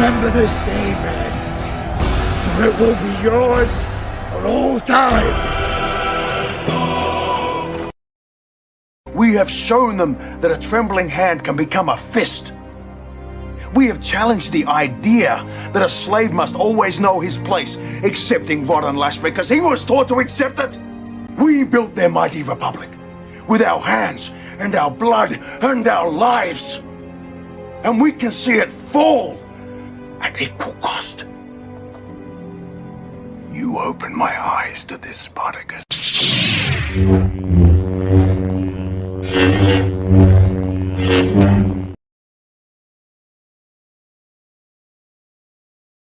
Remember this day, man, for it will be yours for all time. We have shown them that a trembling hand can become a fist. We have challenged the idea that a slave must always know his place, excepting Rod and Lash because he was taught to accept it. We built their mighty republic with our hands and our blood and our lives. And we can see it fall at equal cost. You opened my eyes to this, Spartacus.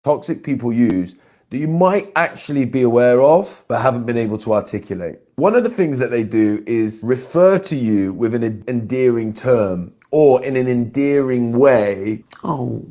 Toxic people use that you might actually be aware of but haven't been able to articulate. One of the things that they do is refer to you with an endearing term or in an endearing way. Oh,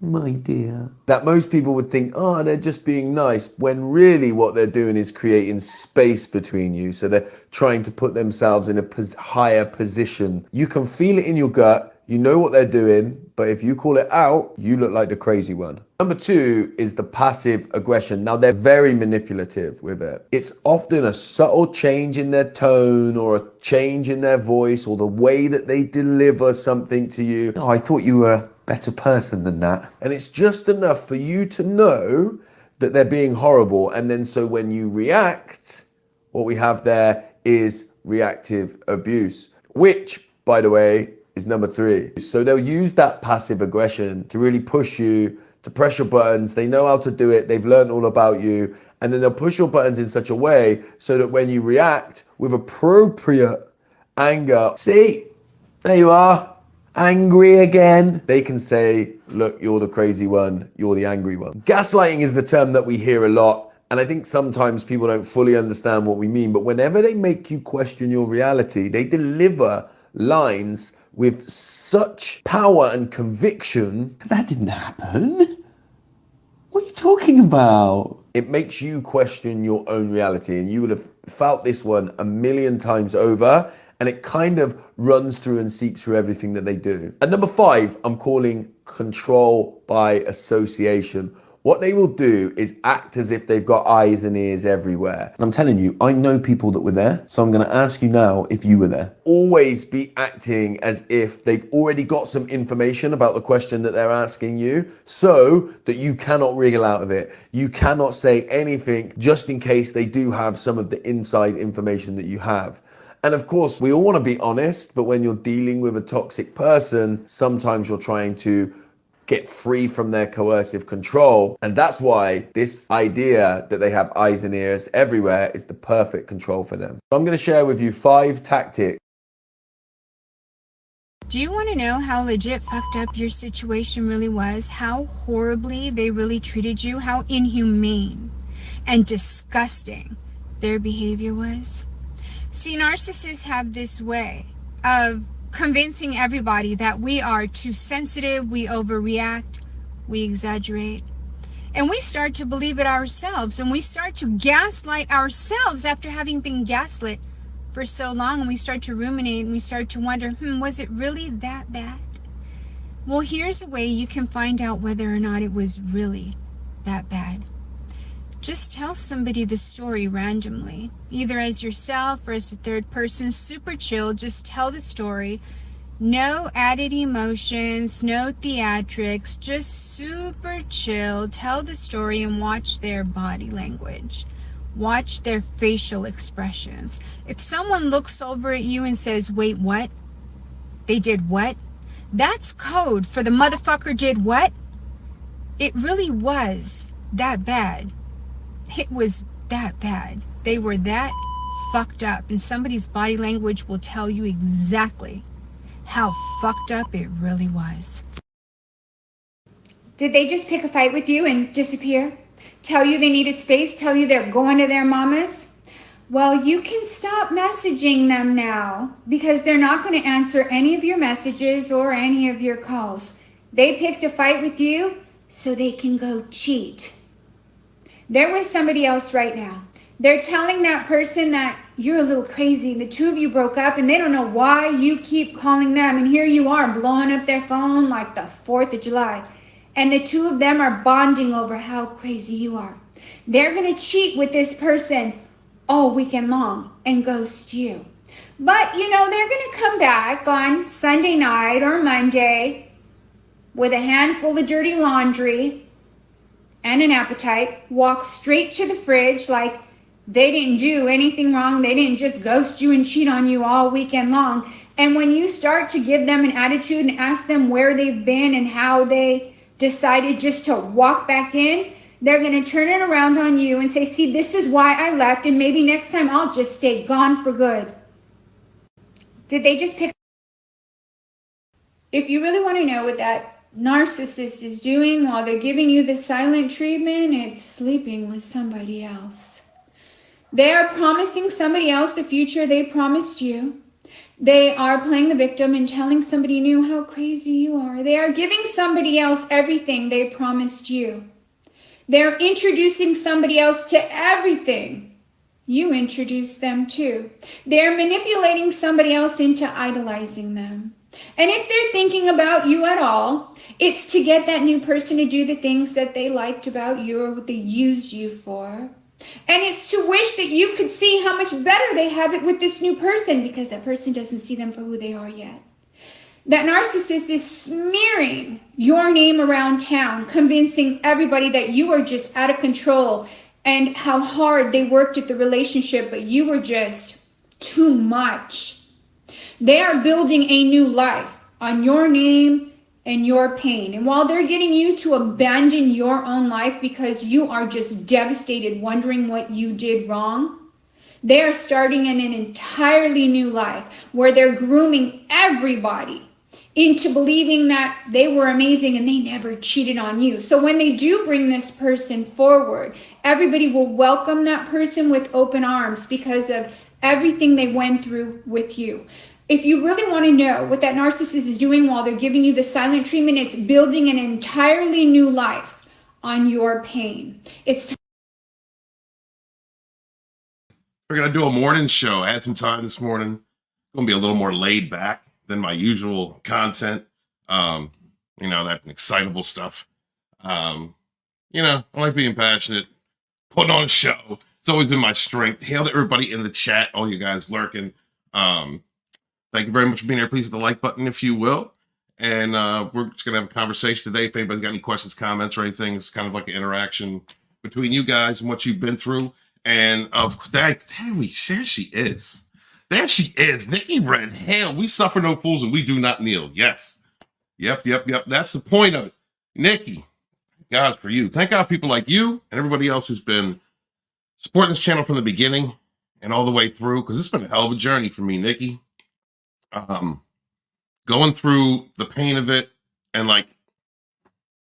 my dear. That most people would think, oh, they're just being nice, when really what they're doing is creating space between you. So they're trying to put themselves in a higher position. You can feel it in your gut. You know what they're doing, but if you call it out, you look like the crazy one. Number two is the passive aggression. Now, they're very manipulative with it. It's often a subtle change in their tone or a change in their voice or the way that they deliver something to you. Oh, I thought you were a better person than that. And it's just enough for you to know that they're being horrible. And then so when you react, what we have there is reactive abuse, which, by the way, is number three. So they'll use that passive aggression to really push you, to press your buttons. They know how to do it. They've learned all about you. And then they'll push your buttons in such a way so that when you react with appropriate anger, see, there you are, angry again. They can say, look, you're the crazy one. You're the angry one. Gaslighting is the term that we hear a lot. And I think sometimes people don't fully understand what we mean. But whenever they make you question your reality, they deliver lines with such power and conviction. That didn't happen. What are you talking about? It makes you question your own reality, and you would have felt this one a million times over, and it kind of runs through and seeps through everything that they do. And number five, I'm calling control by association. What they will do is act as if they've got eyes and ears everywhere. And I'm telling you, I know people that were there, so I'm gonna ask you now if you were there. Always be acting as if they've already got some information about the question that they're asking you, so that you cannot wriggle out of it. You cannot say anything just in case they do have some of the inside information that you have. And of course, we all wanna be honest, but when you're dealing with a toxic person, sometimes you're trying to get free from their coercive control. And that's why this idea that they have eyes and ears everywhere is the perfect control for them. I'm going to share with you 5 tactics. Do you want to know how legit fucked up your situation really was? How horribly they really treated you? How inhumane and disgusting their behavior was? See, narcissists have this way of convincing everybody that we are too sensitive, we overreact, we exaggerate. And we start to believe it ourselves, and we start to gaslight ourselves after having been gaslit for so long, and we start to ruminate and we start to wonder, was it really that bad? Well, here's a way you can find out whether or not it was really that bad. Just tell somebody the story randomly, either as yourself or as a third person, super chill. Just tell the story. No added emotions, no theatrics, just super chill. Tell the story and watch their body language. Watch their facial expressions. If someone looks over at you and says, wait, what? They did what? That's code for the motherfucker did what? It really was that bad. It was that bad. They were that fucked up, and somebody's body language will tell you exactly how fucked up it really was. Did they just pick a fight with you and disappear? Tell you they needed space? Tell you they're going to their mamas? Well, you can stop messaging them now, because they're not going to answer any of your messages or any of your calls. They picked a fight with you so they can go cheat. They're with somebody else right now. They're telling that person that you're a little crazy. The two of you broke up and they don't know why you keep calling them. And here you are blowing up their phone like the 4th of July. and the two of them are bonding over how crazy you are. They're going to cheat with this person all weekend long and ghost you. But, they're going to come back on Sunday night or Monday with a handful of dirty laundry and an appetite, walk straight to the fridge like they didn't do anything wrong. They didn't just ghost you and cheat on you all weekend long. And when you start to give them an attitude and ask them where they've been and how they decided just to walk back in, they're going to turn it around on you and say, see, this is why I left, and maybe next time I'll just stay gone for good. Did they just pick? If you really want to know what that narcissist is doing while they're giving you the silent treatment, it's sleeping with somebody else. They are promising somebody else the future they promised you. They are playing the victim and telling somebody new how crazy you are. They are giving somebody else everything they promised you. They're introducing somebody else to everything you introduced them to. They're manipulating somebody else into idolizing them. And if they're thinking about you at all, it's to get that new person to do the things that they liked about you or what they used you for. And it's to wish that you could see how much better they have it with this new person, because that person doesn't see them for who they are yet. That narcissist is smearing your name around town, convincing everybody that you are just out of control and how hard they worked at the relationship, but you were just too much. They are building a new life on your name and your pain. And while they're getting you to abandon your own life because you are just devastated wondering what you did wrong, they are starting in an entirely new life where they're grooming everybody into believing that they were amazing and they never cheated on you. So when they do bring this person forward, everybody will welcome that person with open arms because of everything they went through with you. If you really want to know what that narcissist is doing while they're giving you the silent treatment, it's building an entirely new life on your pain. We're going to do a morning show. I had some time this morning. It's going to be a little more laid back than my usual content. That excitable stuff. I like being passionate, putting on a show. It's always been my strength. Hail to everybody in the chat, all you guys lurking. Thank you very much for being here. Please hit the like button if you will. And we're just going to have a conversation today. If anybody's got any questions, comments, or anything, it's kind of like an interaction between you guys and what you've been through. And there she is. There she is. Nikki Red. Hell, we suffer no fools and we do not kneel. Yes. Yep. That's the point of it. Nikki, God for you. Thank God people like you and everybody else who's been supporting this channel from the beginning and all the way through, because it's been a hell of a journey for me, Nikki. Going through the pain of it and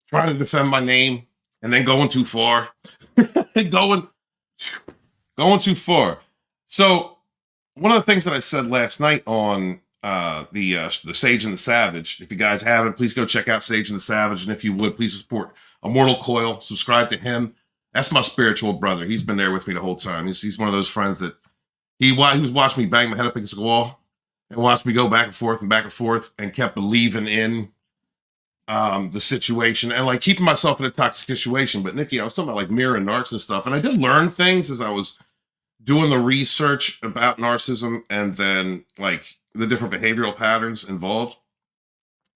trying to defend my name and then going too far. going too far. So one of the things that I said last night on the Sage and the Savage, if you guys haven't, please go check out Sage and the Savage. And if you would, please support Immortal Coil, subscribe to him. That's my spiritual brother. He's been there with me the whole time. He's one of those friends that he was watching me bang my head up against the wall and watched me go back and forth and kept believing in the situation and keeping myself in a toxic situation. But Nikki, I was talking about mirror and narcs and stuff. And I did learn things as I was doing the research about narcissism and then the different behavioral patterns involved.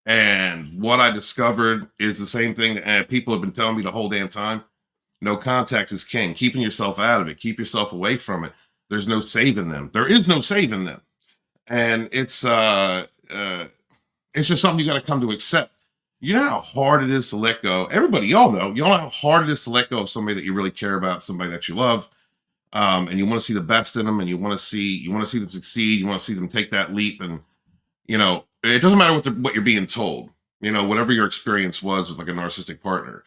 And what I discovered is the same thing that people have been telling me the whole damn time. No contact is king. Keeping yourself out of it. Keep yourself away from it. There's no saving them. There is no saving them. And it's just something you got to come to accept. You know how hard it is to let go. Everybody, y'all know how hard it is to let go of somebody that you really care about, somebody that you love, and you want to see the best in them, and you want to see them succeed. You want to see them take that leap, and it doesn't matter what you're being told. Whatever your experience was with a narcissistic partner,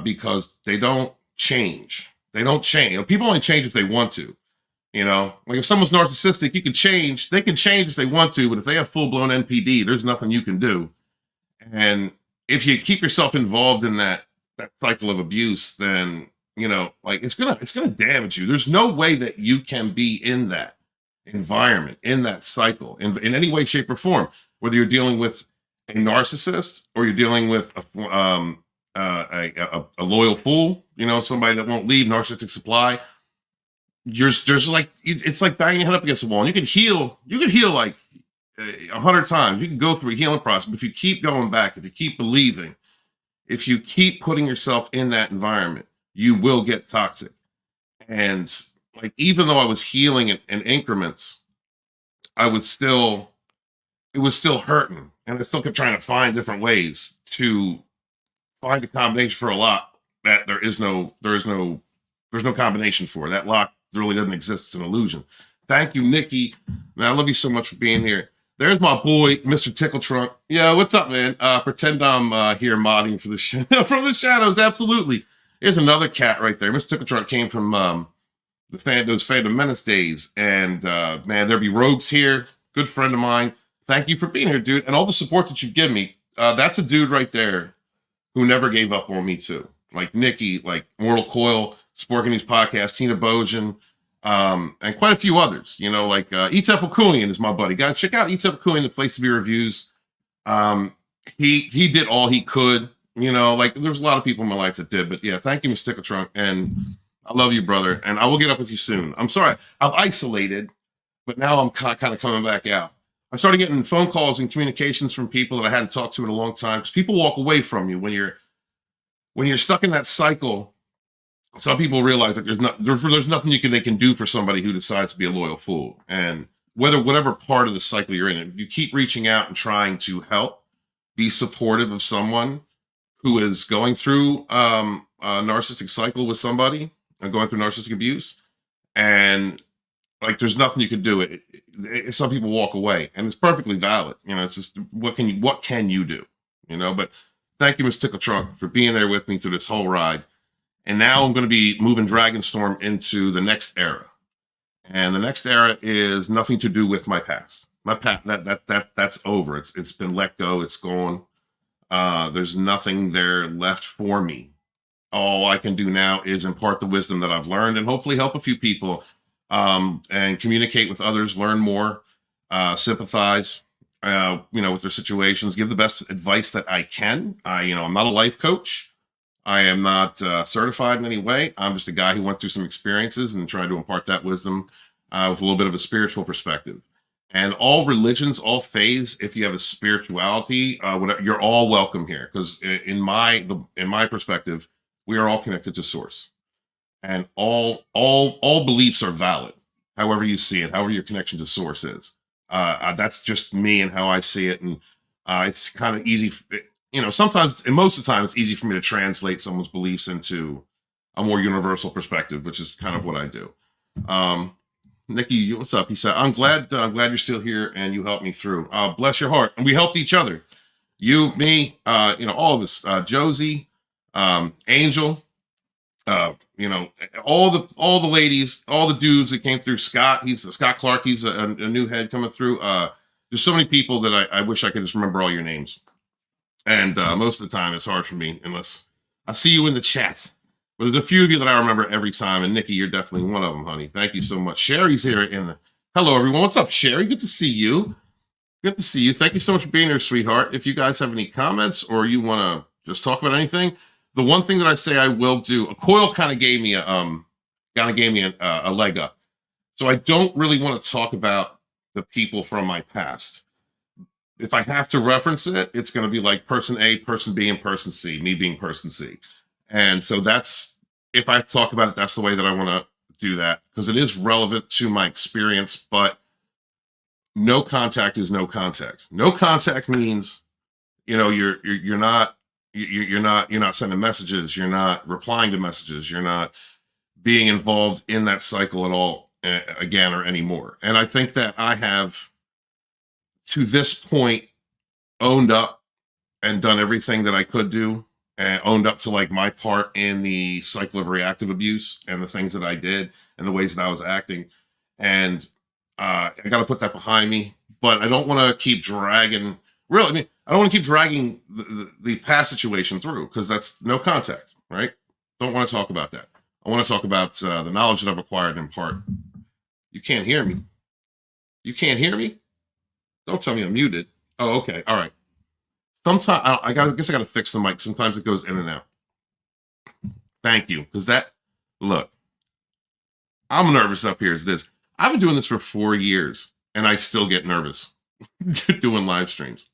because they don't change. They don't change. People only change if they want to. If someone's narcissistic, you can change. They can change if they want to, but if they have full-blown NPD, there's nothing you can do. And if you keep yourself involved in that cycle of abuse, then, it's gonna damage you. There's no way that you can be in that environment, in that cycle, in any way, shape, or form, whether you're dealing with a narcissist or you're dealing with a loyal fool, you know, somebody that won't leave, narcissistic supply. There's like, it's like banging your head up against the wall. And you can heal like 100 times. You can go through a healing process, but if you keep going back, if you keep believing, if you keep putting yourself in that environment, you will get toxic. And like, even though I was healing in increments, it was still hurting. And I still kept trying to find different ways to find a combination for a lock that there's no combination for. That lock really doesn't exist. It's an illusion. Thank you, Nikki. Man, I love you so much for being here. There's my boy, Mr. Tickle Trunk. Yeah, what's up, man? Pretend I'm here modding for the from the shadows. Absolutely. Here's another cat right there. Mr. Tickle Trunk came from those Phantom Menace days. And man, there be rogues here. Good friend of mine. Thank you for being here, dude. And all the support that you've given me. That's a dude right there who never gave up on me too. Like Nikki, like Mortal Coil, Sporkinese Podcast, Tina Bojan, and quite a few others, you know, like Etepikulian is my buddy. Guys, check out Etepikulian, the place to be reviews. He did all he could, you know, like there's a lot of people in my life that did, but yeah, thank you, Mr. Tickle Trunk, and I love you, brother, and I will get up with you soon. I'm sorry, I've isolated, but now I'm kind of coming back out. I started getting phone calls and communications from people that I hadn't talked to in a long time, because people walk away from you when you're stuck in that cycle. Some people realize that there's nothing they can do for somebody who decides to be a loyal fool. And whatever part of the cycle you're in, if you keep reaching out and trying to help, be supportive of someone who is going through a narcissistic cycle with somebody and going through narcissistic abuse, and like there's nothing you can do. Some people walk away, and it's perfectly valid. You know, it's just what can you do? You know, but thank you, Mr. Tickle Trunk, for being there with me through this whole ride. And now I'm going to be moving Dragonstorm into the next era. And the next era is nothing to do with my past. My past, that's over. It's been let go. It's gone. There's nothing there left for me. All I can do now is impart the wisdom that I've learned and hopefully help a few people and communicate with others, learn more, sympathize, you know, with their situations, give the best advice that I can. I'm not a life coach. I am not certified in any way. I'm just a guy who went through some experiences and tried to impart that wisdom with a little bit of a spiritual perspective. And all religions, all faiths, if you have a spirituality, you're all welcome here. Because in my perspective, we are all connected to Source, and all beliefs are valid. However you see it, however your connection to Source is. That's just me and how I see it, and it's kind of easy. You know, sometimes, and most of the time, it's easy for me to translate someone's beliefs into a more universal perspective, which is kind of what I do. Nikki, what's up? He said, I'm glad you're still here and you helped me through. Bless your heart. And we helped each other. You, me, all of us, Josie, Angel, all the ladies, all the dudes that came through. Scott Clark. He's a new head coming through. There's so many people that I wish I could just remember all your names. And most of the time, it's hard for me unless I see you in the chat. But there's a few of you that I remember every time. And Nikki, you're definitely one of them, honey. Thank you so much. Sherry's here hello, everyone. What's up, Sherry? Good to see you. Good to see you. Thank you so much for being here, sweetheart. If you guys have any comments or you want to just talk about anything, the one thing that I say I will do, a coil kind of gave me a leg up. So I don't really want to talk about the people from my past. If I have to reference it, it's going to be like person A, person B, and person C, me being person C. And so if I talk about it, that's the way that I want to do that, because it is relevant to my experience, but no contact is no contact. No contact means, you're not sending messages. You're not replying to messages. You're not being involved in that cycle at all again or anymore. And I think that I have, to this point, owned up and done everything that I could do, and owned up to like my part in the cycle of reactive abuse and the things that I did and the ways that I was acting. And I got to put that behind me, but I don't want to keep dragging. Really, I don't want to keep dragging the past situation through, because that's no contact, right? Don't want to talk about that. I want to talk about the knowledge that I've acquired in part. You can't hear me. You can't hear me? Don't tell me I'm muted. Oh, okay. All right. Sometimes I guess I got to fix the mic. Sometimes it goes in and out. Thank you, because look, I'm nervous up here as it is. I've been doing this for 4 years, and I still get nervous doing live streams.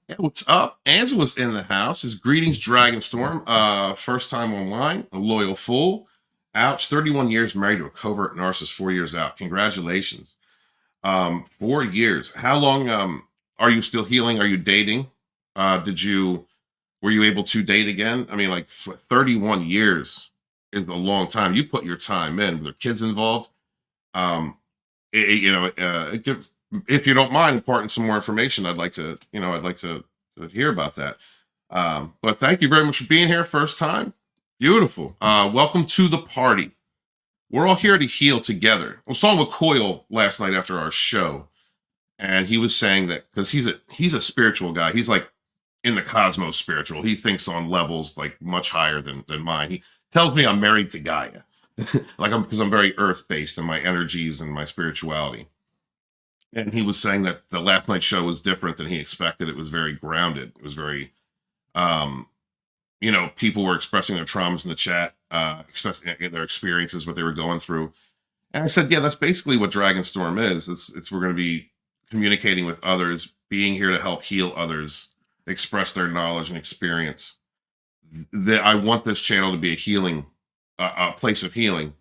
Yeah, what's up? Angela's in the house. His greetings, Dragonstorm. First time online, a loyal fool. Ouch, 31 years married to a covert narcissist, 4 years out. Congratulations. 4 years. How long are you still healing? Are you dating? Were you able to date again? I mean, like 31 years is a long time. You put your time in. With their kids involved. If you don't mind imparting some more information, I'd like to hear about that. But thank you very much for being here. First time. Beautiful. Welcome to the party. We're all here to heal together. I was talking with Coyle last night after our show, and he was saying that because he's a spiritual guy. He's like in the cosmos spiritual. He thinks on levels like much higher than mine. He tells me I'm married to Gaia, because I'm very earth-based in my energies and my spirituality. And he was saying that the last night's show was different than he expected. It was very grounded. It was very, people were expressing their traumas in the chat, expressing their experiences, what they were going through. And I said, yeah, that's basically what Dragonstorm is. We're going to be communicating with others, being here to help heal others, express their knowledge and experience. I want this channel to be a place of healing,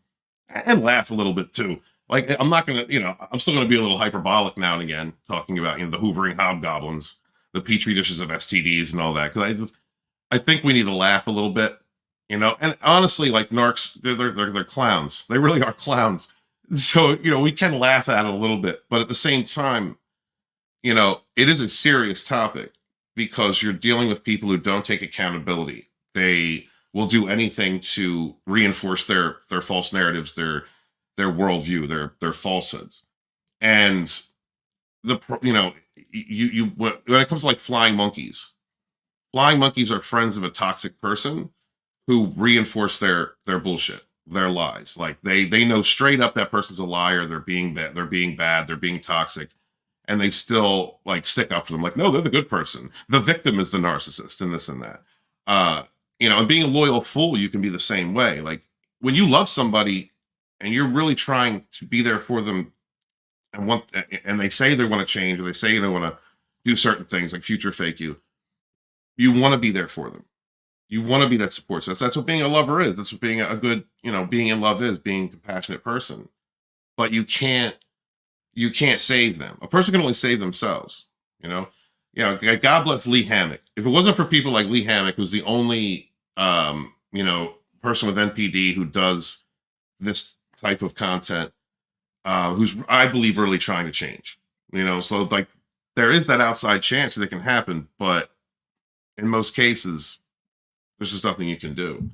and laugh a little bit too. Like, I'm not going to, I'm still going to be a little hyperbolic now and again, talking about, the hoovering hobgoblins, the petri dishes of STDs and all that. Because I think we need to laugh a little bit, and honestly, like narcs, they're clowns. They really are clowns. So, we can laugh at it a little bit, but at the same time, it is a serious topic because you're dealing with people who don't take accountability. They will do anything to reinforce their false narratives, their worldview, their falsehoods. And when it comes to like flying monkeys are friends of a toxic person who reinforce their bullshit, their lies. Like they know straight up that person's a liar. They're being bad. They're being toxic. And they still like stick up for them. Like, no, they're the good person. The victim is the narcissist and this and that. And being a loyal fool, you can be the same way. Like when you love somebody and you're really trying to be there for them and they say they want to change, or they say they want to do certain things like future fake you want to be there for them. You want to be that support. So that's what being a lover is. That's what being a good, being in love is, being a compassionate person. But you can't save them. A person can only save themselves, God bless Lee Hammock. If it wasn't for people like Lee Hammock, who's the only, person with NPD who does this type of content, who's, I believe, really trying to change, so like there is that outside chance that it can happen, but in most cases, there's just nothing you can do.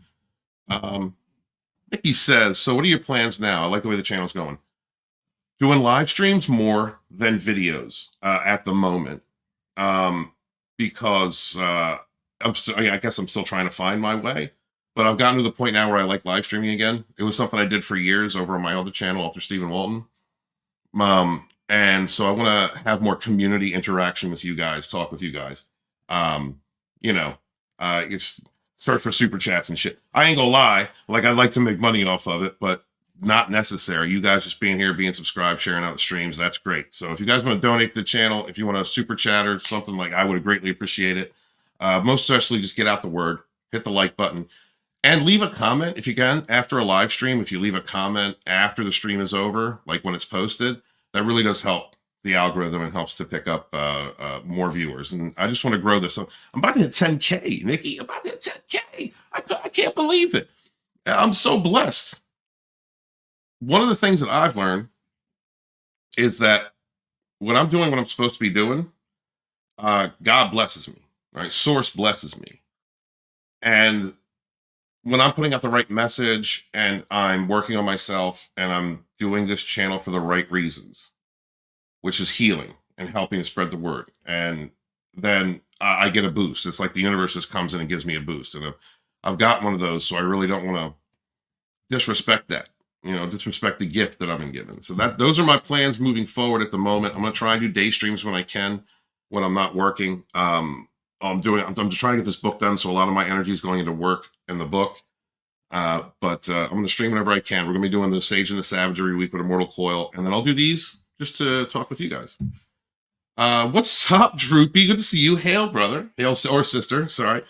Nikki says, so what are your plans now? I like the way the channel's going. Doing live streams more than videos at the moment, because I guess I'm still trying to find my way. But I've gotten to the point now where I like live streaming again. It was something I did for years over on my other channel after Stephen Walton. And so I want to have more community interaction with you guys, talk with you guys. It's search for super chats and shit. I ain't gonna lie, like I'd like to make money off of it, but not necessary. You guys just being here, being subscribed, sharing out the streams, that's great. So if you guys want to donate to the channel, if you want a super chat or something, like I would greatly appreciate it. Most especially just get out the word, hit the like button, and leave a comment if you can after a live stream. If you leave a comment after the stream is over, like when it's posted, that really does help the algorithm and helps to pick up more viewers. And I just want to grow this. So I'm about to hit 10K, Nikki. I'm about to hit 10K. I can't believe it. I'm so blessed. One of the things that I've learned is that when I'm doing what I'm supposed to be doing, God blesses me, right? Source blesses me. And when I'm putting out the right message and I'm working on myself and I'm doing this channel for the right reasons, which is healing and helping to spread the word, and then I get a boost. It's like the universe just comes in and gives me a boost. And I've got one of those, so I really don't want to disrespect that. Disrespect the gift that I've been given. So those are my plans moving forward at the moment. I'm going to try and do day streams when I can, when I'm not working. I'm just trying to get this book done. So a lot of my energy is going into work and the book. But I'm going to stream whenever I can. We're going to be doing the Sage and the Savage every week with Immortal Coil. And then I'll do these just to talk with you guys. What's up, Droopy? Good to see you. Hail, brother. Hail, or sister. Sorry.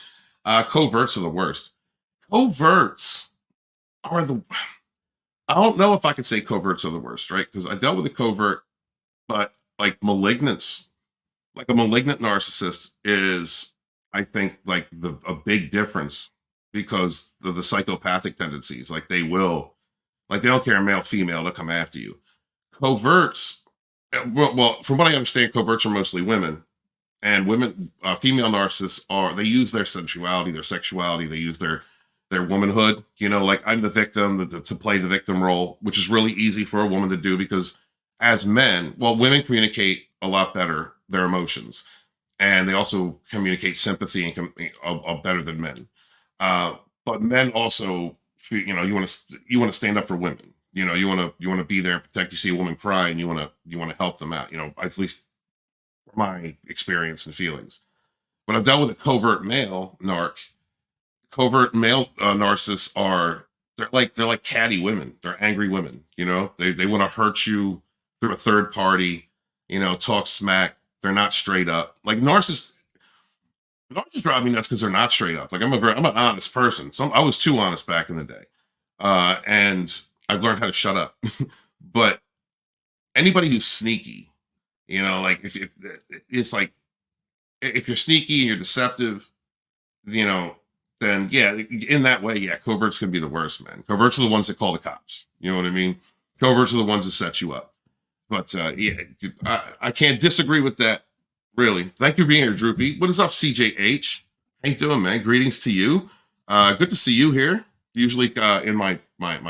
Coverts are the worst. Coverts are the... I don't know if I could say coverts are the worst, right? Because I dealt with a covert, but like malignants, like a malignant narcissist is, I think, like a big difference because the psychopathic tendencies, like they don't care male, female, they'll come after you. Coverts, well, from what I understand, coverts are mostly women, and women, female narcissists they use their sensuality, their sexuality, they use their womanhood, like I'm the victim to play the victim role, which is really easy for a woman to do because as men, women communicate a lot better their emotions, and they also communicate sympathy and better than men. But men also, you want to stand up for women. You want to be there and protect. You see a woman cry, and you want to help them out. At least my experience and feelings. But I've dealt with a covert male narc. Covert male narcissists they're like catty women. They're angry women. They want to hurt you through a third party. Talk smack. They're not straight up. Like narcissists drive me nuts because they're not straight up. Like I'm an honest person. I was too honest back in the day, and I've learned how to shut up. But anybody who's sneaky, like if it's like if you're sneaky and you're deceptive, then yeah, in that way, yeah, coverts can be the worst, man. Coverts are the ones that call the cops. You know what I mean? Coverts are the ones that set you up. But yeah, I can't disagree with that, really. Thank you for being here, Droopy. What is up, CJH? How you doing, man? Greetings to you. Good to see you here. Usually in my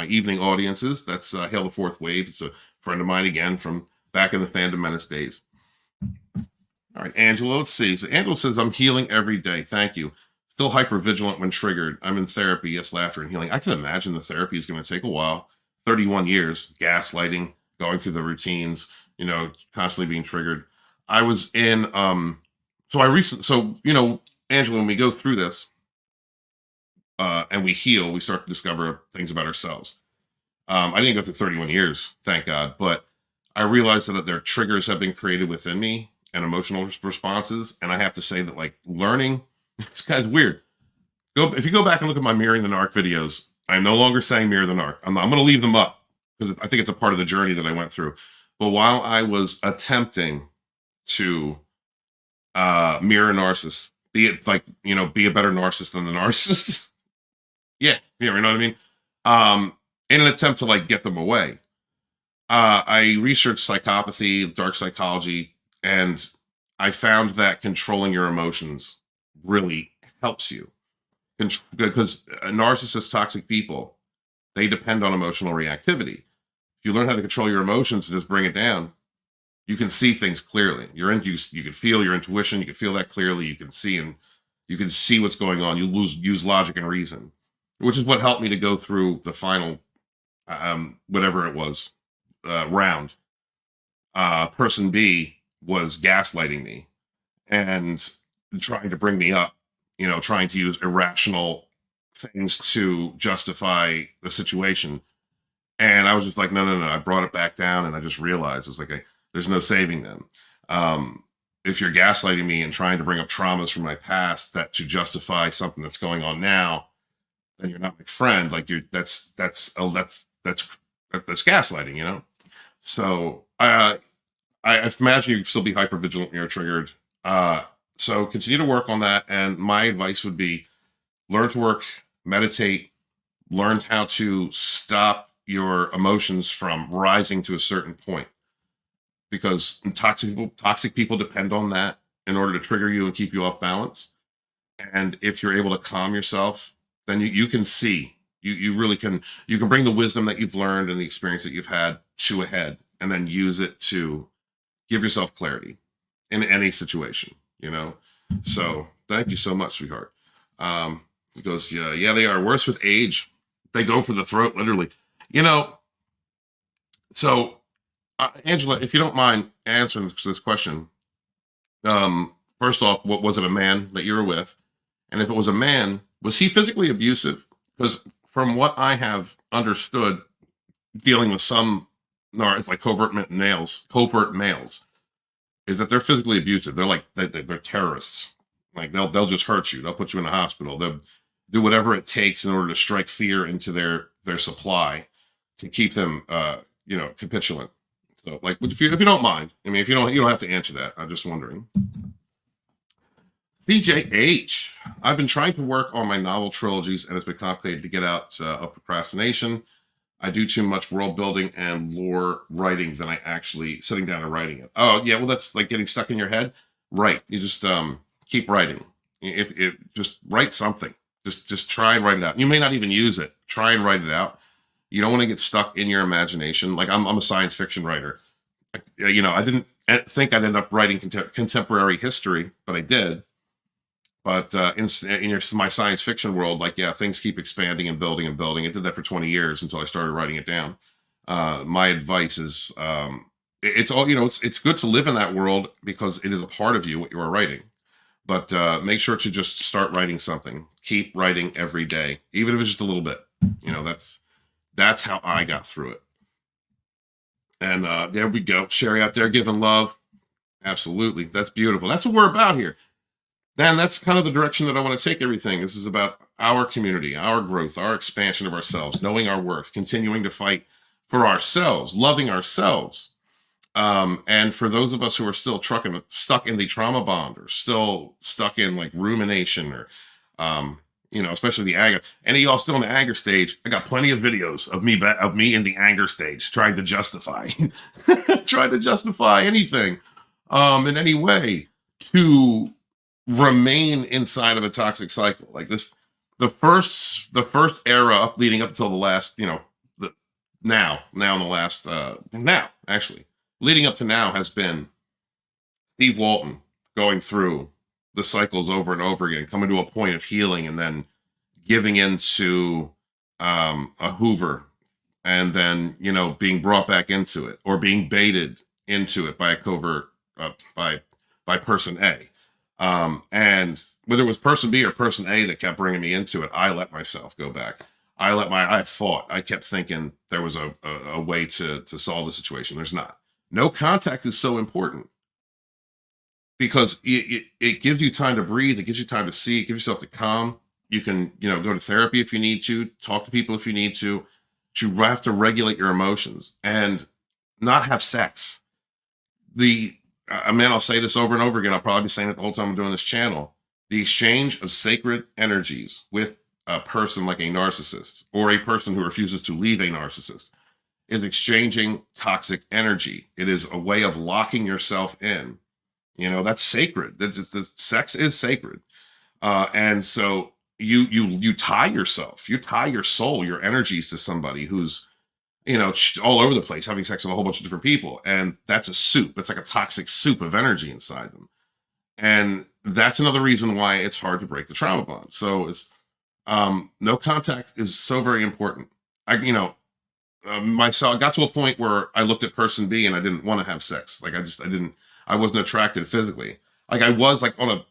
evening audiences. That's Hail the Fourth Wave. It's a friend of mine again from back in the Fandom Menace days. All right, Angela, let's see. So Angela says, I'm healing every day. Thank you. Still hyper-vigilant when triggered. I'm in therapy. Yes, laughter and healing. I can imagine the therapy is going to take a while. 31 years, gaslighting, going through the routines, constantly being triggered. I was in, Angela, when we go through this and we heal, we start to discover things about ourselves. I didn't go through 31 years, thank God, but I realized that their triggers have been created within me and emotional responses. And I have to say that, like, learning, it's kind of weird. If you go back and look at my Mirroring the Narc videos, I'm no longer saying Mirror the Narc. I'm going to leave them up because I think it's a part of the journey that I went through. But while I was attempting to mirror a narcissist, be a better narcissist than the narcissist. Yeah, you know what I mean? In an attempt to like get them away. I researched psychopathy, dark psychology, and I found that controlling your emotions really helps you. Because narcissists, toxic people, they depend on emotional reactivity. If you learn how to control your emotions and just bring it down, you can see things clearly. You can feel your intuition. You can feel that clearly. You can see what's going on. You use logic and reason, which is what helped me to go through the final, whatever it was, round. Person B was gaslighting me and trying to bring me up, trying to use irrational things to justify the situation. And I was just like, no. I brought it back down, and I just realized it was like, there's no saving them. If you're gaslighting me and trying to bring up traumas from my past to justify something that's going on now, then you're not my friend. Like that's gaslighting, So I imagine you still be hyper vigilant when you're triggered. So continue to work on that. And my advice would be learn to work, meditate, learn how to stop your emotions from rising to a certain point, because toxic people depend on that in order to trigger you and keep you off balance. And if you're able to calm yourself, then you can see, you really can, you can bring the wisdom that you've learned and the experience that you've had to a head, and then use it to give yourself clarity in any situation, So thank you so much, sweetheart. He goes, yeah, they are worse with age. They go for the throat, literally. So Angela, if you don't mind answering this question, first off, what was it, a man that you were with? And if it was a man, was he physically abusive? Because from what I have understood, dealing with some it's like covert males, is that they're physically abusive. They're like they're terrorists. Like they'll just hurt you. They'll put you in a hospital. They'll do whatever it takes in order to strike fear into their supply to keep them capitulant. So like if you don't mind, I mean, if you don't have to answer that. I'm just wondering. CJH, I've been trying to work on my novel trilogies and it's been complicated to get out of procrastination. I do too much world building and lore writing than I actually sitting down and writing it. Oh yeah, well that's like getting stuck in your head. Right. You just keep writing. If just write something. Just try and write it out. You may not even use it. Try and write it out. You don't want to get stuck in your imagination. Like I'm a science fiction writer. I didn't think I'd end up writing contemporary history, but I did. But in my science fiction world, like, yeah, things keep expanding and building and building. It did that for 20 years until I started writing it down. My advice is, it's all, it's good to live in that world because it is a part of you, what you are writing. But make sure to just start writing something. Keep writing every day, even if it's just a little bit. That's how I got through it. And there we go. Sherry out there giving love. Absolutely. That's beautiful. That's what we're about here. And that's kind of the direction that I want to take everything. This is about our community, our growth, our expansion of ourselves, knowing our worth, continuing to fight for ourselves, loving ourselves. And for those of us who are still stuck in the trauma bond or still stuck in like rumination or, especially the anger. Any of y'all still in the anger stage, I got plenty of videos of me in the anger stage, trying to justify, anything in any way to remain inside of a toxic cycle like this. The first era leading up until the last, leading up to now has been Steve Walton going through the cycles over and over again, coming to a point of healing and then giving into a Hoover and then, being brought back into it or being baited into it by a covert, by person A. And whether it was person B or person A that kept bringing me into it, I let myself go back. I fought. I kept thinking there was a way to solve the situation. There's not. No contact is so important because it gives you time to breathe. It gives you time to see. It gives yourself to calm. You can, go to therapy if you need to, talk to people if you need to. You have to regulate your emotions and not have sex. I'll say this over and over again. I'll probably be saying it the whole time I'm doing this channel. The exchange of sacred energies with a person like a narcissist or a person who refuses to leave a narcissist is exchanging toxic energy. It is a way of locking yourself in. That's sacred. Sex is sacred. And so you tie yourself, you tie your soul, your energies to somebody who's, all over the place, having sex with a whole bunch of different people. And that's a soup. It's like a toxic soup of energy inside them. And that's another reason why it's hard to break the trauma bond. So it's, no contact is so very important. Myself, I got to a point where I looked at person B and I didn't want to have sex. Like I wasn't attracted physically. Like I was like on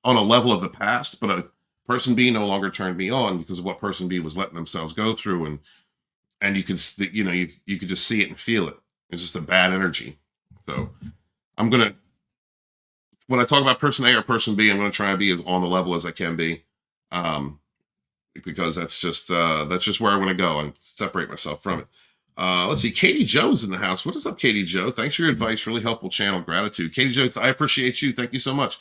a level of the past, but person B no longer turned me on because of what person B was letting themselves go through. And you could, you could just see it and feel it. It's just a bad energy. So when I talk about person A or person B, I'm going to try and be as on the level as I can be. Because that's just where I want to go and separate myself from it. Let's see. Katie Joe's in the house. What is up, Katie Joe? Thanks for your advice. Really helpful channel. Gratitude. Katie Joe, I appreciate you. Thank you so much.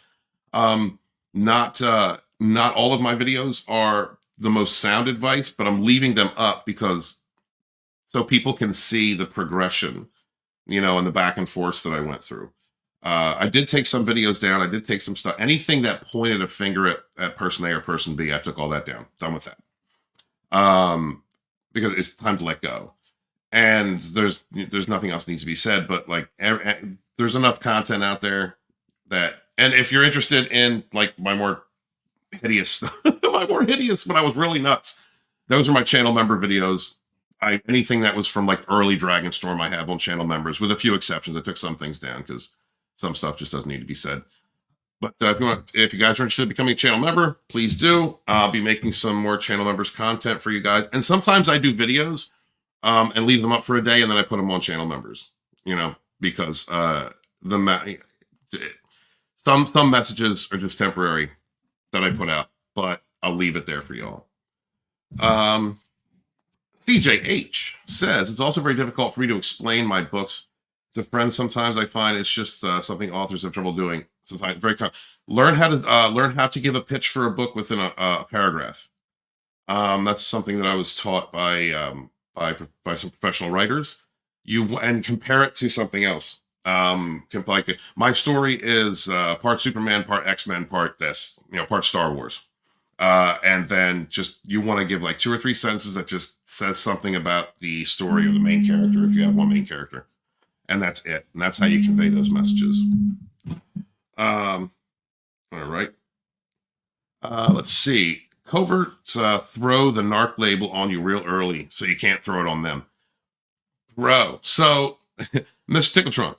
Not all of my videos are the most sound advice, but I'm leaving them up because so people can see the progression, and the back and forth that I went through. I did take some videos down. I did take some stuff. Anything that pointed a finger at person A or person B, I took all that down. Done with that. Because it's time to let go. And there's nothing else needs to be said, but like there's enough content out there and if you're interested in like my more hideous stuff, when I was really nuts, those are my channel member videos. Anything that was from like early Dragonstorm I have on channel members with a few exceptions. I took some things down because some stuff just doesn't need to be said. But if you guys are interested in becoming a channel member, please do. I'll be making some more channel members content for you guys. And sometimes I do videos and leave them up for a day, and then I put them on channel members, because some messages are just temporary that I put out, but I'll leave it there for y'all. CJH says, it's also very difficult for me to explain my books to friends. Sometimes I find it's just something authors have trouble doing. Sometimes very learn how to give a pitch for a book within a paragraph. That's something that I was taught by some professional writers. And compare it to something else. Like my story is part Superman, part X-Men, part part Star Wars. And then you want to give like 2 or 3 sentences that just says something about the story or the main character, if you have one main character. And that's it. And that's how you convey those messages. All right. Let's see. Coverts throw the narc label on you real early, so you can't throw it on them. Bro, so Mr. Tickletron,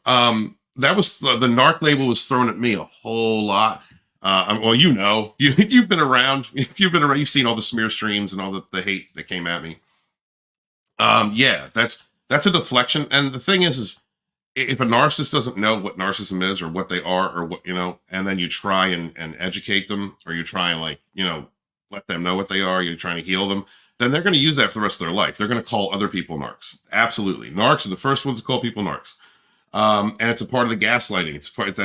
that was the narc label was thrown at me a whole lot. Well, you've been around. If you've been around, you've seen all the smear streams and all the hate that came at me. Yeah, that's a deflection. And the thing is if a narcissist doesn't know what narcissism is or what they are or what, and then you try and educate them, or you try and let them know what they are, you're trying to heal them, then they're going to use that for the rest of their life. They're going to call other people narcs. Absolutely. Narcs are the first ones to call people narcs. And it's a part of the gaslighting.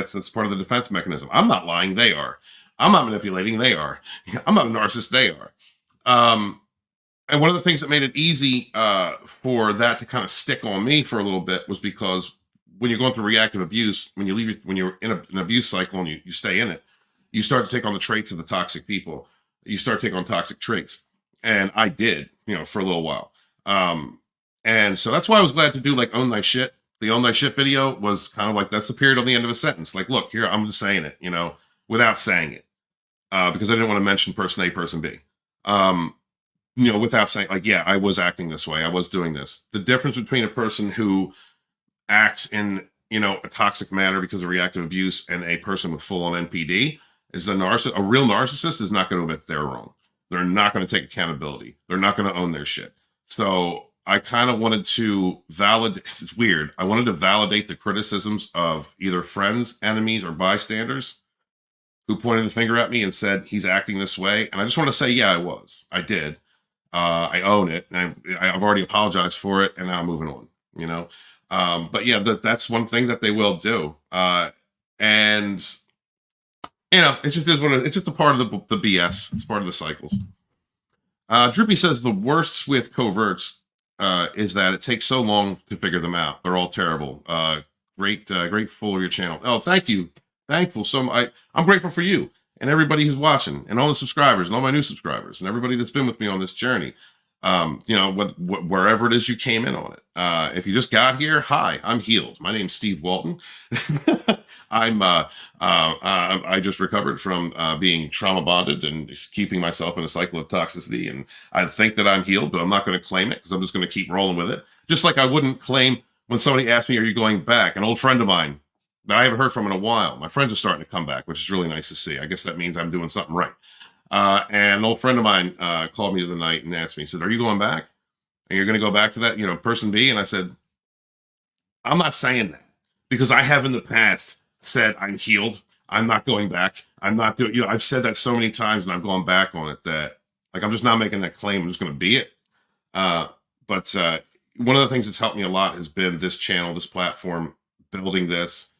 That's part of the defense mechanism. I'm not lying. They are. I'm not manipulating. They are. I'm not a narcissist. They are. And one of the things that made it easy for that to kind of stick on me for a little bit was because when you're going through reactive abuse, when you're in an abuse cycle and you stay in it, you start to take on the traits of the toxic people. You start to take on toxic traits. And I did, for a little while. And so that's why I was glad to do Own Thy Shit. The Own Thy Shit video was kind of like, that's the period on the end of a sentence. Like, look, here, I'm just saying it, without saying it. Because I didn't want to mention person A, person B. Without saying, yeah, I was acting this way. I was doing this. The difference between a person who acts in, a toxic manner because of reactive abuse and a person with full-on NPD is a real narcissist is not going to admit they're wrong. They're not going to take accountability. They're not going to own their shit. So I kind of wanted to validate, it's weird. I wanted to validate the criticisms of either friends, enemies, or bystanders who pointed the finger at me and said, he's acting this way. And I just want to say, yeah, I did. I own it. And I've already apologized for it. And now I'm moving on, but yeah, that's one thing that they will do. And it's just a part of the BS. It's part of the cycles. Droopy says the worst with coverts is that it takes so long to figure them out. They're all terrible. Grateful of your channel. Oh, thank you. Thankful. I'm grateful for you and everybody who's watching and all the subscribers and all my new subscribers and everybody that's been with me on this journey. Wherever it is you came in on it. If you just got here, hi, I'm healed. My name's Steve Walton. I just recovered from being trauma bonded and keeping myself in a cycle of toxicity. And I think that I'm healed, but I'm not going to claim it because I'm just going to keep rolling with it. Just like I wouldn't claim when somebody asked me, are you going back? An old friend of mine that I haven't heard from in a while. My friends are starting to come back, which is really nice to see. I guess that means I'm doing something right. And an old friend of mine called me the other night and asked me, he said, are you going back? And you're going to go back to that, person B? And I said, I'm not saying that because I have in the past said I'm healed. I'm not going back. I'm not doing, I've said that so many times and I've gone back on it that I'm just not making that claim. I'm just going to be it. But one of the things that's helped me a lot has been this channel, this platform, building this,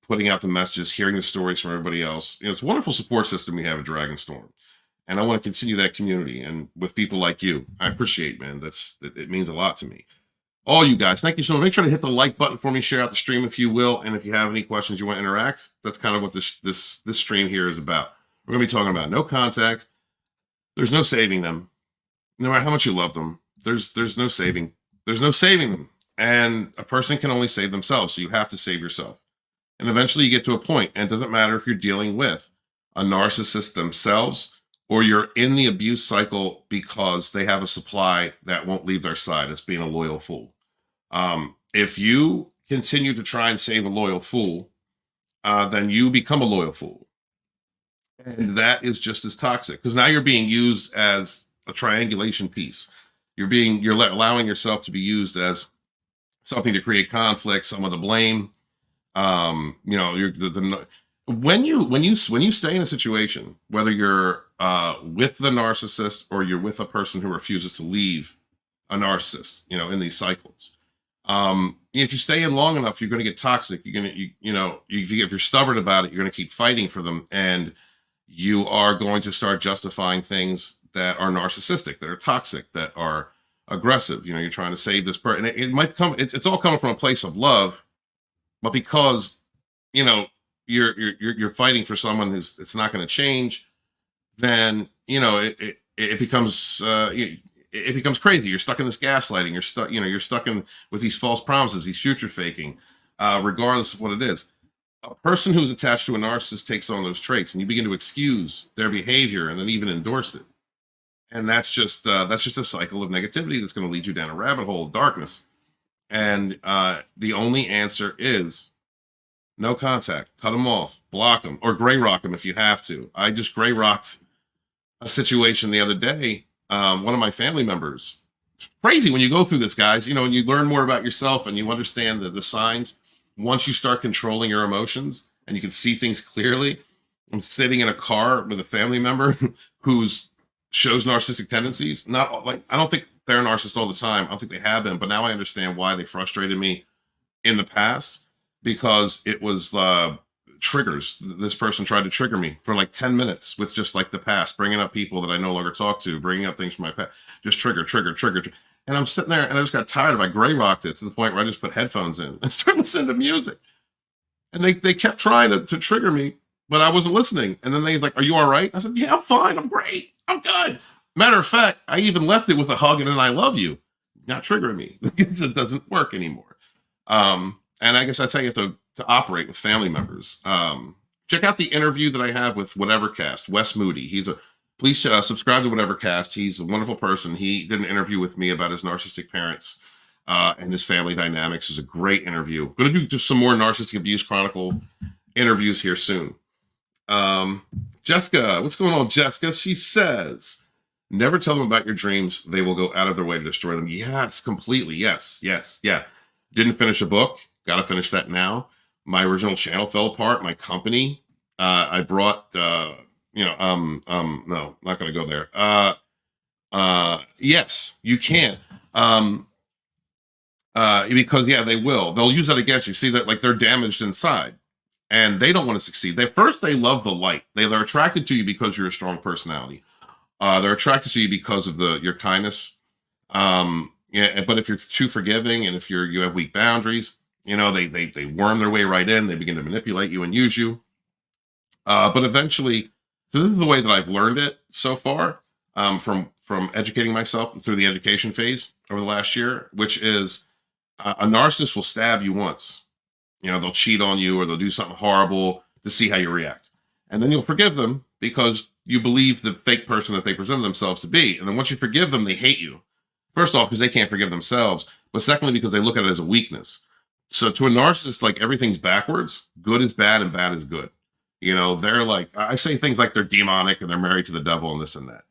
putting out the messages, hearing the stories from everybody else. It's a wonderful support system we have at Dragonstorm. And I want to continue that community and with people like you. I appreciate, man. It means a lot to me. All you guys, thank you so much. Make sure to hit the like button for me, share out the stream if you will. And if you have any questions you want to interact, that's kind of what this stream here is about. We're going to be talking about no contact. There's no saving them. No matter how much you love them, there's no saving. There's no saving them. And a person can only save themselves. So you have to save yourself. And eventually you get to a point, and it doesn't matter if you're dealing with a narcissist themselves or you're in the abuse cycle because they have a supply that won't leave their side. It's being a loyal fool. If you continue to try and save a loyal fool then you become a loyal fool. And that is just as toxic, because now you're being used as a triangulation piece. You're allowing yourself to be used as something to create conflict, someone to blame. When you stay in a situation, whether you're with the narcissist or you're with a person who refuses to leave a narcissist, in these cycles, if you stay in long enough, you're going to get toxic. You're going to, if you're stubborn about it, you're going to keep fighting for them, and you are going to start justifying things that are narcissistic, that are toxic, that are aggressive. You're trying to save this person. It might come. It's all coming from a place of love, but because you're fighting for someone who's it's not going to change, then it becomes it becomes crazy. You're stuck in this gaslighting. You're stuck in with these false promises, these future faking, regardless of what it is. A person who's attached to a narcissist takes on those traits, and you begin to excuse their behavior and then even endorse it. And that's just a cycle of negativity that's going to lead you down a rabbit hole of darkness. And the only answer is no contact, cut them off, block them, or gray rock them if you have to. I just gray rocked a situation the other day. One of my family members. It's crazy when you go through this, guys, and you learn more about yourself and you understand the signs. Once you start controlling your emotions and you can see things clearly. I'm sitting in a car with a family member who's shows narcissistic tendencies. Not like, I don't think they're a narcissist all the time. I don't think they have been, but now I understand why they frustrated me in the past, because it was triggers. This person tried to trigger me for like 10 minutes with just like the past, bringing up people that I no longer talk to, bringing up things from my past, just trigger. And I'm sitting there and I just got tired of it. I gray rocked it to the point where I just put headphones in and started listening to music. And they kept trying to trigger me, but I wasn't listening. And then they like, "Are you all right?" I said, "Yeah, I'm fine. I'm great. I'm good." Matter of fact, I even left it with a hug and an "I love you," not triggering me. It doesn't work anymore. And I guess that's how you have to operate with family members. Check out the interview that I have with Whatevercast, Wes Moody. Please subscribe to Whatevercast. He's a wonderful person. He did an interview with me about his narcissistic parents and his family dynamics. It was a great interview. I'm going to do just some more Narcissistic Abuse Chronicle interviews here soon. Jessica, what's going on, Jessica? She says, never tell them about your dreams. They will go out of their way to destroy them. Yes, completely. Yes. Yeah. Didn't finish a book. Got to finish that now. My original channel fell apart. My company, I brought, no, not going to go there. Yes, you can. Because they will. They'll use that against you. See that like they're damaged inside and they don't want to succeed. They love the light. They're attracted to you because you're a strong personality. They're attracted to you because of your kindness. But if you're too forgiving and if you have weak boundaries, they worm their way right in. They begin to manipulate you and use you. But eventually, so this is the way that I've learned it so far, from educating myself through the education phase over the last year, which is a narcissist will stab you once. They'll cheat on you or they'll do something horrible to see how you react. And then you'll forgive them because you believe the fake person that they present themselves to be. And then once you forgive them, they hate you. First off, because they can't forgive themselves. But secondly, because they look at it as a weakness. So to a narcissist, like everything's backwards. Good is bad and bad is good. They're like, I say things like they're demonic and they're married to the devil and this and that.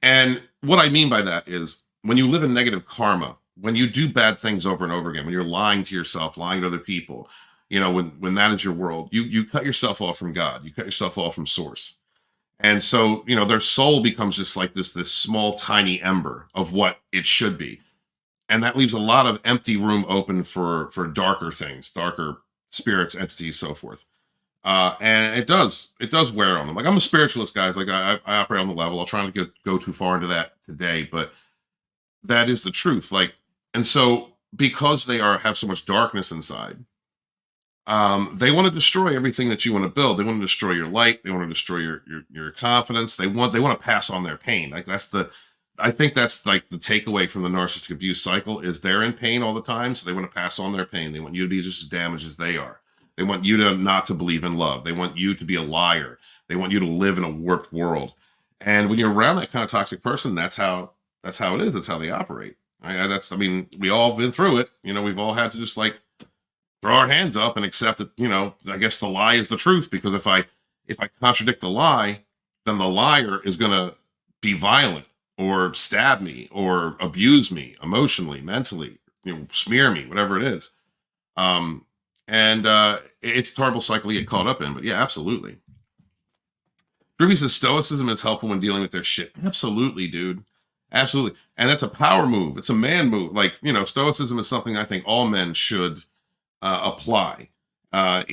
And what I mean by that is when you live in negative karma, when you do bad things over and over again, when you're lying to yourself, lying to other people, when that is your world, you cut yourself off from God, you cut yourself off from source. And so, their soul becomes just like this small, tiny ember of what it should be. And that leaves a lot of empty room open for darker things, darker spirits, entities, so forth. And it does wear on them. Like I'm a spiritualist, guys. Like I operate on the level. I'll try to go too far into that today, but that is the truth. Like, and so because they have so much darkness inside, they want to destroy everything that you want to build. They want to destroy your light. They want to destroy your confidence. They want to pass on their pain. Like I think that's like the takeaway from the narcissistic abuse cycle is they're in pain all the time. So they want to pass on their pain. They want you to be just as damaged as they are. They want you to not to believe in love. They want you to be a liar. They want you to live in a warped world. And when you're around that kind of toxic person, that's how it is. That's how they operate. We all been through it. We've all had to just like throw our hands up and accept that, you know, I guess the lie is the truth, because if I contradict the lie, then the liar is going to be violent or stab me or abuse me emotionally, mentally, you know, smear me, whatever it is. It's a terrible cycle to get caught up in, but yeah, absolutely. Ruby says stoicism is helpful when dealing with their shit. Absolutely, dude. Absolutely. And that's a power move. It's a man move. Like, you know, stoicism is something I think all men should apply, no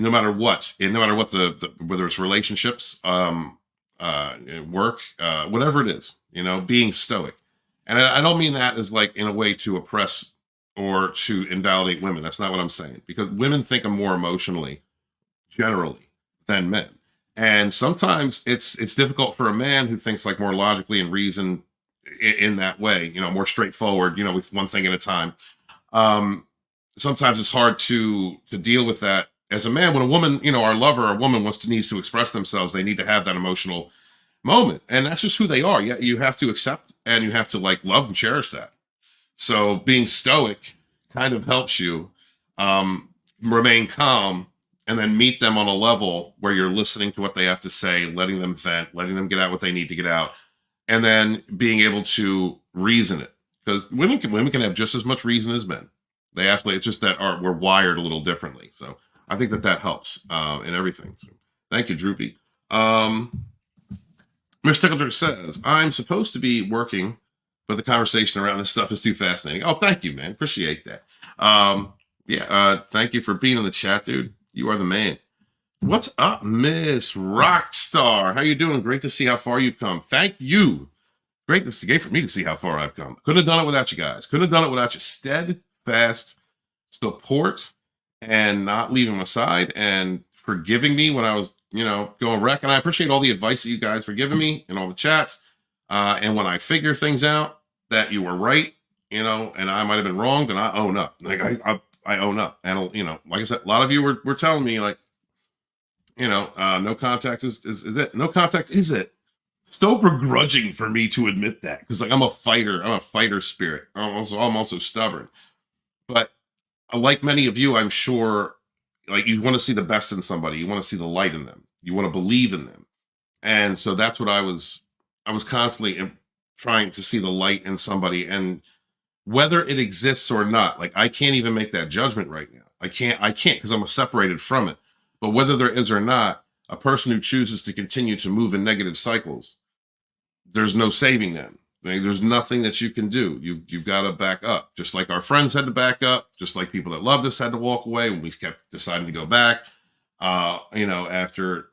matter what, and no matter what the whether it's relationships, work, whatever it is, you know, being stoic. And I don't mean that as like in a way to oppress or to invalidate women. That's not what I'm saying, because women think more emotionally generally than men. And sometimes it's difficult for a man who thinks like more logically and reason in that way, you know, more straightforward, you know, with one thing at a time. Sometimes it's hard to deal with that as a man. When a woman, you know, our lover or woman needs to express themselves, they need to have that emotional moment. And that's just who they are. Yeah, you have to accept and you have to like love and cherish that. So being stoic kind of helps you remain calm and then meet them on a level where you're listening to what they have to say, letting them vent, letting them get out what they need to get out, and then being able to reason it. Because women can have just as much reason as men. They absolutely, it's just that we're wired a little differently. So I think that helps in everything. So thank you, Droopy. Mr. Tickledrick says, I'm supposed to be working, but the conversation around this stuff is too fascinating. Oh, thank you, man. Appreciate that. Thank you for being in the chat, dude. You are the man. What's up, Miss Rockstar? How you doing? Great to see how far you've come. Thank you. Great for me to see how far I've come. Couldn't have done it without you guys. Couldn't have done it without your steadfast support and not leaving my side and forgiving me when I was, you know, going wreck. And I appreciate all the advice that you guys were giving me in all the chats. And when I figure things out that you were right, you know, and I might have been wrong, then I own up. Like I own up. And, you know, like I said, a lot of you were telling me like, you know, no contact is it. No contact is it. So begrudging for me to admit that, because like I'm a fighter spirit. I'm also stubborn. But like many of you, I'm sure, like you want to see the best in somebody. You want to see the light in them. You want to believe in them. And so that's what I was constantly trying to see the light in somebody, and whether it exists or not, like I can't even make that judgment right now. I can't because I'm separated from it. But whether there is or not, a person who chooses to continue to move in negative cycles, there's no saving them. There's nothing that you can do. You've got to back up. Just like our friends had to back up, just like people that loved us had to walk away when we kept deciding to go back, you know, after,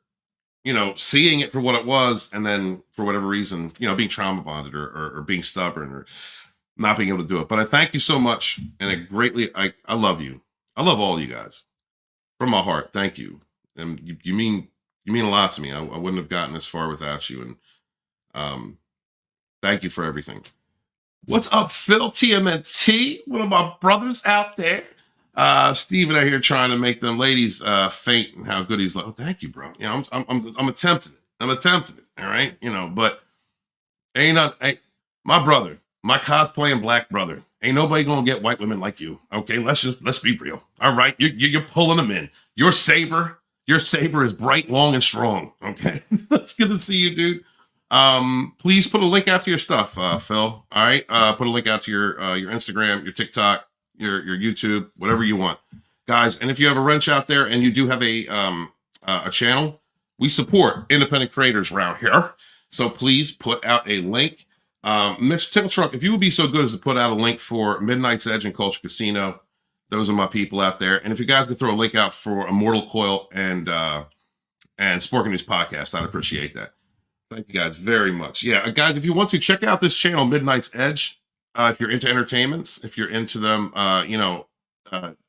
you know, seeing it for what it was, and then for whatever reason, you know, being trauma bonded or being stubborn or not being able to do it. But I thank you so much. And I love you. I love all you guys from my heart. Thank you. And you mean a lot to me. I wouldn't have gotten this far without you. And thank you for everything. What's up, Phil TMNT? One of my brothers out there. Steven out here trying to make them ladies faint and how good he's like. Oh, thank you, bro. You know, I'm attempting it. I'm attempting it. All right. You know, but my brother, my cosplaying black brother, ain't nobody gonna get white women like you. Okay, let's be real. All right, you're pulling them in. Your saber is bright, long, and strong. Okay, it's good to see you, dude. Please put a link out to your stuff, Phil. All right, put a link out to your Instagram, your TikTok, your YouTube, whatever you want, guys. And if you have a wrench out there and you do have a channel, we support independent creators around here. So please put out a link. Mr. Tickle Truck, if you would be so good as to put out a link for Midnight's Edge and Culture Casino, those are my people out there. And if you guys could throw a link out for Immortal Coil and Sporking News Podcast, I'd appreciate that. Thank you guys very much. Yeah, guys, if you want to check out this channel, Midnight's Edge, if you're into entertainments, if you're into them,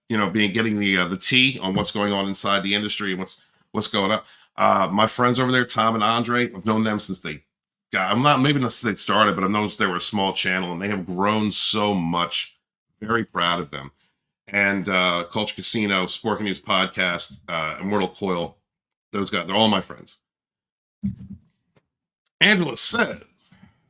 getting the tea on what's going on inside the industry and what's going on. My friends over there, Tom and Andre, I've known them since maybe not since they started, but I've noticed they were a small channel and they have grown so much. Very proud of them. And Culture Casino, Sporking News Podcast, Immortal Coil, those guys, they're all my friends. Angela says,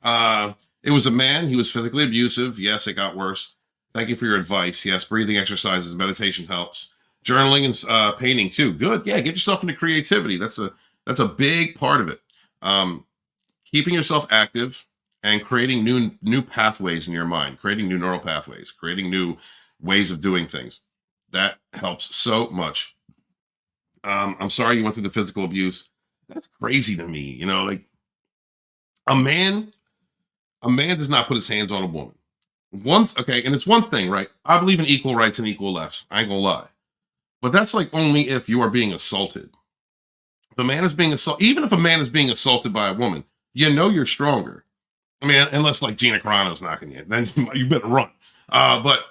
it was a man. He was physically abusive. Yes, it got worse. Thank you for your advice. Yes, breathing exercises, meditation helps. Journaling and painting too. Good. Yeah, get yourself into creativity. That's a big part of it. Keeping yourself active and creating new pathways in your mind, creating new neural pathways, creating new ways of doing things. That helps so much. I'm sorry you went through the physical abuse. That's crazy to me. You know, like a man does not put his hands on a woman. Okay, and it's one thing, right? I believe in equal rights and equal lefts. I ain't gonna lie. But that's like only if you are being assaulted. If a man is being assaulted, even if a man is being assaulted by a woman, you know you're stronger. I mean, unless like Gina Carano's knocking you, then you better run. But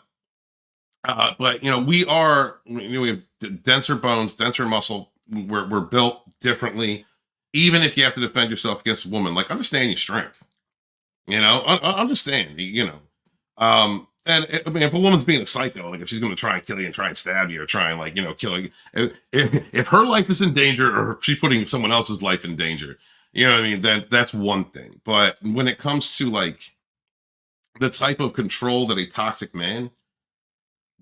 you know, we have denser bones, denser muscle. We're built differently. Even if you have to defend yourself against a woman, like understand your strength. You know, understand. You know, and I mean, if a woman's being a psycho, like if she's going to try and kill you and try and stab you or try and like, you know, kill you, if her life is in danger or she's putting someone else's life in danger, you know what I mean? Then that's one thing. But when it comes to like the type of control that a toxic man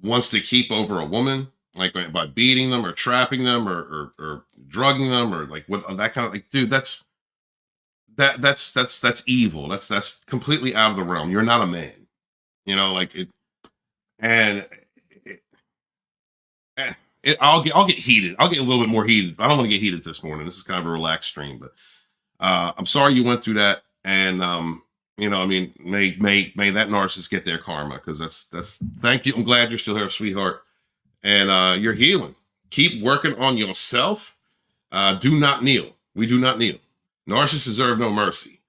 wants to keep over a woman, like by beating them or trapping them or drugging them or like what that kind of like, dude, that's evil. That's completely out of the realm. You're not a man. You know, like it, and I'll get heated. I'll get a little bit more heated. I don't want to get heated this morning. This is kind of a relaxed stream, but I'm sorry you went through that. And you know, I mean, may that narcissist get their karma, because that's. Thank you. I'm glad you're still here, sweetheart, and you're healing. Keep working on yourself. Do not kneel. We do not kneel. Narcissists deserve no mercy,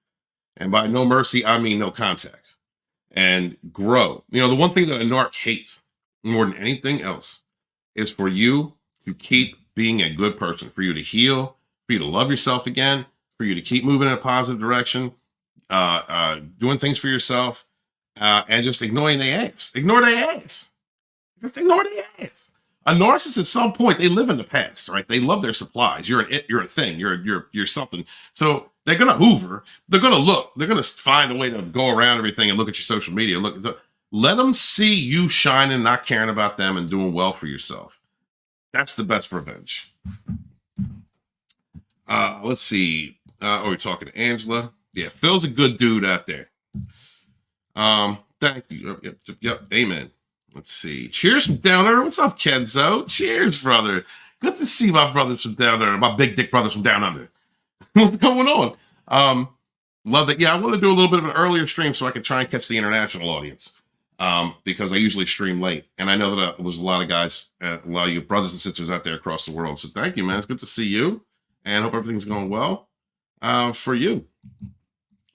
and by no mercy, I mean no contact. And grow. You know, the one thing that a narc hates more than anything else is for you to keep being a good person, for you to heal, for you to love yourself again, for you to keep moving in a positive direction, doing things for yourself, and just ignoring their ass. Ignore their ass. Just ignore their ass. A narcissist at some point, they live in the past, right? They love their supplies. You're a thing. You're something. So they're gonna hoover. They're gonna look. They're gonna find a way to go around everything and look at your social media. Let them see you shining, not caring about them, and doing well for yourself. That's the best revenge. Let's see. We're talking to Angela. Yeah, Phil's a good dude out there. Thank you. Yep. Amen. Let's see. Cheers from down there. What's up, Kenzo? Cheers, brother. Good to see my brothers from down there. My big dick brothers from down under. What's going on? Love that. Yeah, I want to do a little bit of an earlier stream so I can try and catch the international audience. Because I usually stream late. And I know that there's a lot of guys, a lot of you brothers and sisters out there across the world. So thank you, man. It's good to see you. And hope everything's going well for you.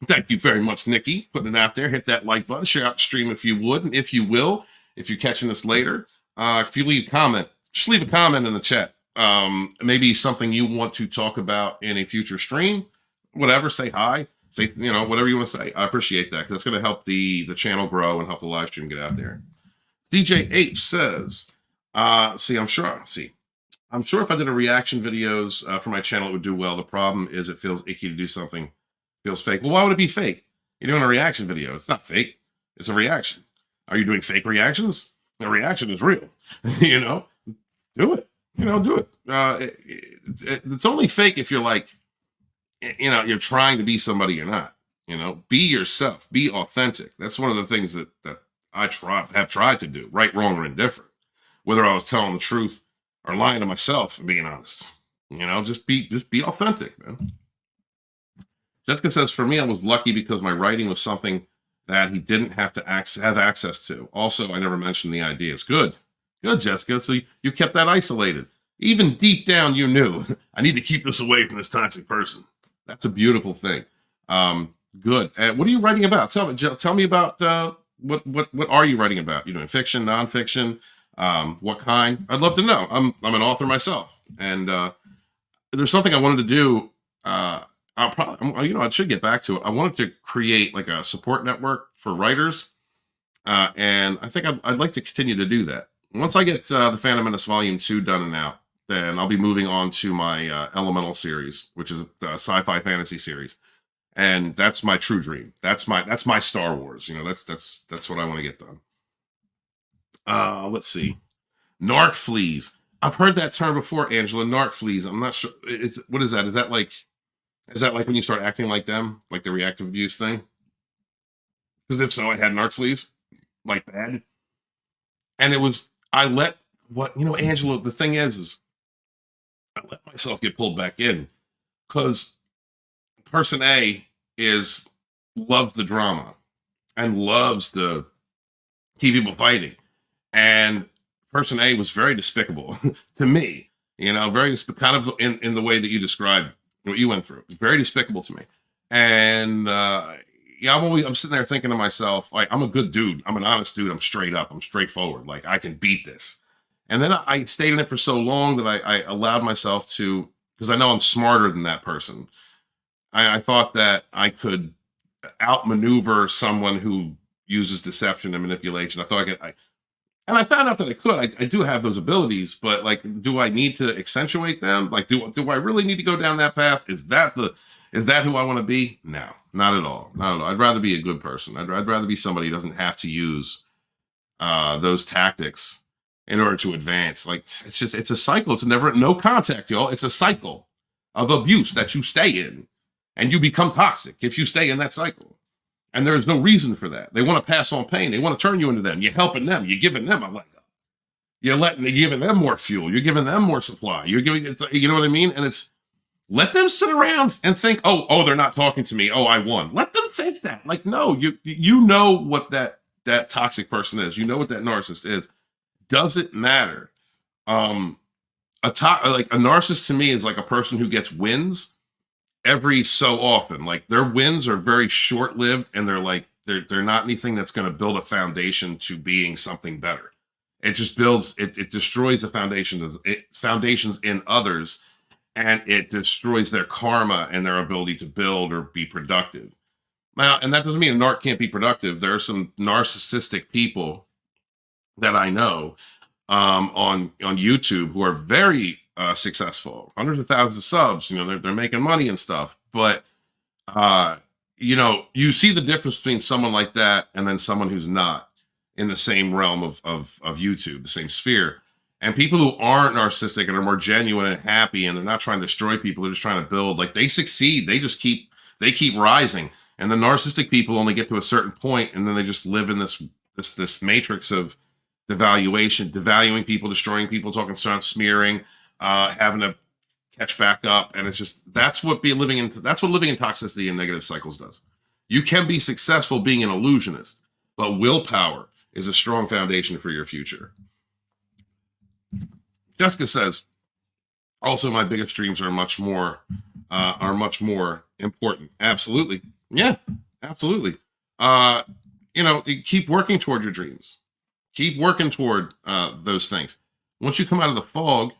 Thank you very much, Nikki. Putting it out there. Hit that like button. Share out the stream if you would. And if you will, if you're catching this later, if you leave a comment, just leave a comment in the chat. Maybe something you want to talk about in a future stream. Whatever. Say hi. Say, you know, whatever you want to say. I appreciate that, because that's going to help the channel grow and help the live stream get out there. DJ H says, I'm sure if I did a reaction videos for my channel, it would do well. The problem is it feels icky to do something. Feels fake. Well, why would it be fake? You're doing a reaction video. It's not fake. It's a reaction. Are you doing fake reactions? The reaction is real. You know, do it. You know, do it. It's only fake if you're like, you know, you're trying to be somebody you're not. You know, be yourself. Be authentic. That's one of the things that I have tried to do, right, wrong, or indifferent. Whether I was telling the truth or lying to myself and being honest. You know, just be authentic, man. Jessica says, for me, I was lucky because my writing was something that he didn't have to have access to. Also, I never mentioned the ideas. Good, Jessica. So you kept that isolated. Even deep down, you knew, I need to keep this away from this toxic person. That's a beautiful thing. Good. What are you writing about? Tell me about what are you writing about? You doing fiction, nonfiction? What kind? I'd love to know. I'm an author myself, and there's something I wanted to do. I should get back to it. I wanted to create like a support network for writers, and I think I'd like to continue to do that. Once I get the Phantom Menace Volume 2 done and out, then I'll be moving on to my Elemental series, which is a sci-fi fantasy series, and that's my true dream. That's my Star Wars. You know, that's what I want to get done. Let's see. Narc fleas. I've heard that term before, Angela. Narc fleas. I'm not sure. What is that? Is that like when you start acting like them, like the reactive abuse thing? Because if so, I had narc fleas, like bad. And it was, Angela, the thing is I let myself get pulled back in because person A loves the drama and loves to keep people fighting. And person A was very despicable to me, very kind of in the way that you described what you went through. It was very despicable to me. And, I'm sitting there thinking to myself, like, I'm a good dude. I'm an honest dude. I'm straight up. I'm straightforward. Like, I can beat this. And then I stayed in it for so long that I allowed myself to, because I know I'm smarter than that person. I thought that I could outmaneuver someone who uses deception and manipulation. I thought and I found out that I could. I do have those abilities, but like, do I need to accentuate them? Like, do I really need to go down that path? Is that who I want to be? No, not at all. Not at all. I'd rather be a good person. I'd rather be somebody who doesn't have to use those tactics in order to advance. Like, it's a cycle. It's no contact, y'all. It's a cycle of abuse that you stay in, and you become toxic if you stay in that cycle. And there is no reason for that. They want to pass on pain. They want to turn you into them. You're helping them. You're giving them a leg up. You're giving them more fuel. You're giving them more supply. You're giving, you know what I mean? And it's, let them sit around and think, oh, they're not talking to me. Oh, I won. Let them think that. Like, no, you know what that toxic person is. You know what that narcissist is. Doesn't matter. A narcissist to me is like a person who gets wins every so often. Like, their wins are very short-lived, and they're not anything that's going to build a foundation to being something better. It just it destroys the foundations in others, and it destroys their karma and their ability to build or be productive. Now, and that doesn't mean a narc can't be productive. There are some narcissistic people that I know on YouTube who are very successful, hundreds of thousands of subs. They're making money and stuff. But you see the difference between someone like that and then someone who's not in the same realm of YouTube, the same sphere. And people who aren't narcissistic and are more genuine and happy, and they're not trying to destroy people, they're just trying to build. Like, they succeed. They keep rising. And the narcissistic people only get to a certain point, and then they just live in this matrix of devaluing people, destroying people, talking around, smearing, having to catch back up. And it's just, that's what living in toxicity and negative cycles does. You can be successful being an illusionist, but willpower is a strong foundation for your future. Jessica says, also, my biggest dreams are much more important. Absolutely. Yeah, absolutely. Keep working toward your dreams. Keep working toward those things. Once you come out of the fog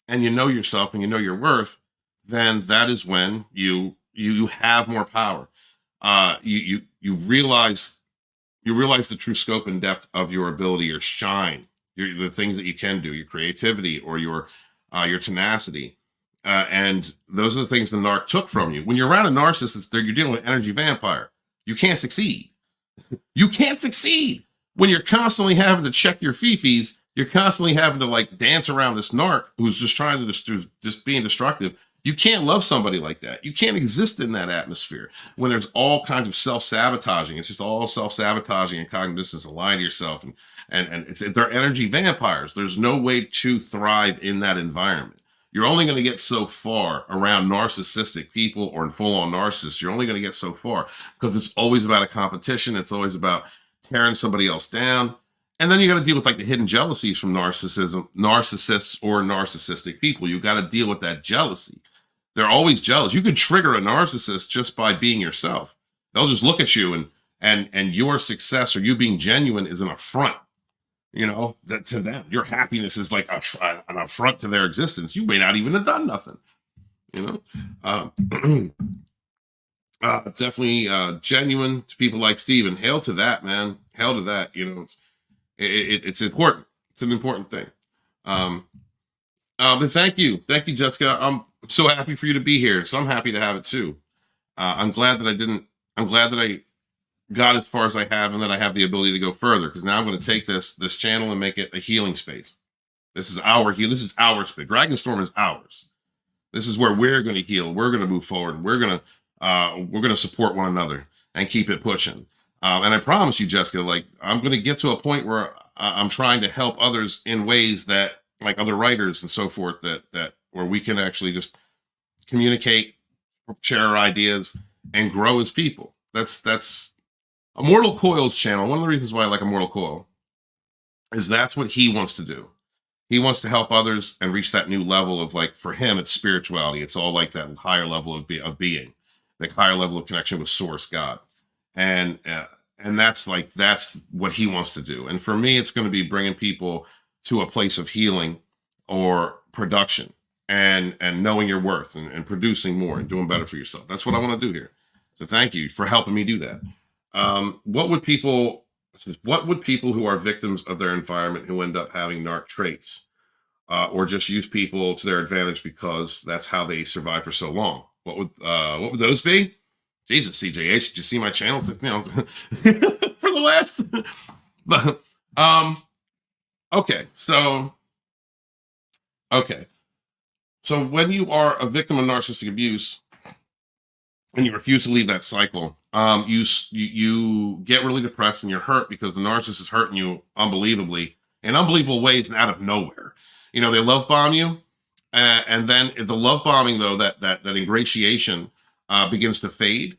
and you know yourself and you know your worth, then that is when you have more power. You realize the true scope and depth of your ability, your shine, the things that you can do, your creativity or your tenacity. And those are the things the narc took from you. When you're around a narcissist, you're dealing with an energy vampire. You can't succeed. You can't succeed when you're constantly having to check your fifis. You're constantly having to dance around this narc who's just trying to just being destructive. You can't love somebody like that. You can't exist in that atmosphere when there's all kinds of self-sabotaging. It's just all self-sabotaging and cognitive dissonance. Lie to yourself, and they're energy vampires. There's no way to thrive in that environment. You're only going to get so far around narcissistic people or full-on narcissists. You're only going to get so far because it's always about a competition. It's always about tearing somebody else down. And then you got to deal with the hidden jealousies from narcissists or narcissistic people. You got to deal with that jealousy. They're always jealous. You could trigger a narcissist just by being yourself. They'll just look at you and your success or you being genuine is an affront. That to them, your happiness is like an affront to their existence. You may not even have done nothing. Definitely genuine to people like Steven. Hail to that, man. Hail to that. It's important. It's an important thing. But thank you, Jessica. I'm so happy for you to be here. So I'm happy to have it too. I'm glad that I got as far as I have, and that I have the ability to go further, because now I'm going to take this channel and make it a healing space. This is our heal. This is our space. Dragonstorm is ours. This is where we're going to heal. We're going to move forward. We're going to support one another and keep it pushing. And I promise you, Jessica, like I'm going to get to a point where I'm trying to help others in ways that, like other writers and so forth, that where we can actually just communicate, share our ideas, and grow as people. That's Immortal Coil's channel. One of the reasons why I like Immortal Coil is that's what he wants to do. He wants to help others and reach that new level of, like, for him, it's spirituality. It's all like that higher level of being, like higher level of connection with Source, God. And that's what he wants to do. And for me, it's going to be bringing people to a place of healing or production and knowing your worth and producing more and doing better for yourself. That's what I want to do here. So thank you for helping me do that. What would people who are victims of their environment who end up having narc traits or just use people to their advantage because that's how they survive for so long? What would those be? Jesus, CJH, did you see my channel? For the last. But okay. So when you are a victim of narcissistic abuse and you refuse to leave that cycle, you get really depressed and you're hurt because the narcissist is hurting you unbelievably in unbelievable ways and out of nowhere. They love bomb you, and then the love bombing, though, that ingratiation begins to fade,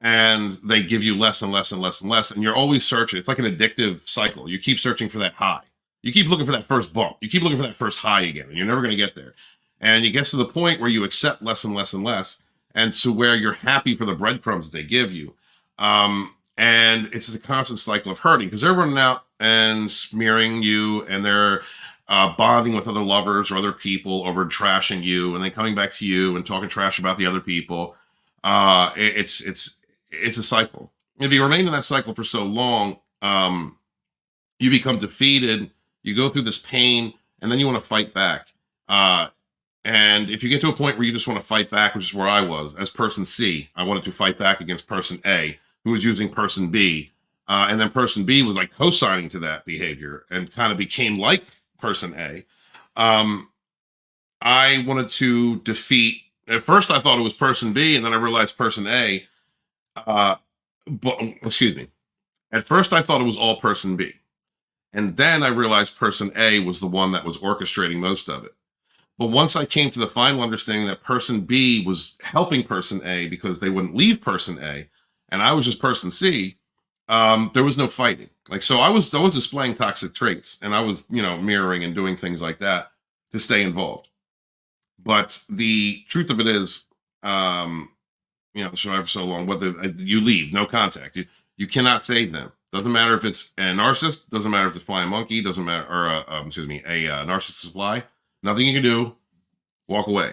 and they give you less and less and less and less, and you're always searching. It's like an addictive cycle. You keep searching for that high. You keep looking for that first bump. You keep looking for that first high again, and you're never going to get there. And it gets to the point where you accept less and less and less, and so where you're happy for the breadcrumbs that they give you. And it's a constant cycle of hurting because they're running out and smearing you, and they're bonding with other lovers or other people over trashing you, and then coming back to you and talking trash about the other people. It's a cycle. If you remain in that cycle for so long, you become defeated. You go through this pain, and then you want to fight back. And if you get to a point where you just want to fight back, which is where I was as person C, I wanted to fight back against person A, who was using person B. And then person B was like co-signing to that behavior and kind of became like person A. I wanted to defeat, at first I thought it was person B, and then I realized person A. Excuse me. At first I thought it was all person B. And then I realized person A was the one that was orchestrating most of it. But once I came to the final understanding that person B was helping person A because they wouldn't leave person A, and I was just person C, there was no fighting. So I was displaying toxic traits, and I was, mirroring and doing things like that to stay involved. But the truth of it is, survive for so long, whether you leave, no contact, you cannot save them. Doesn't matter if it's a narcissist, doesn't matter if it's a flying monkey, doesn't matter, or a narcissist supply. Nothing you can do, walk away.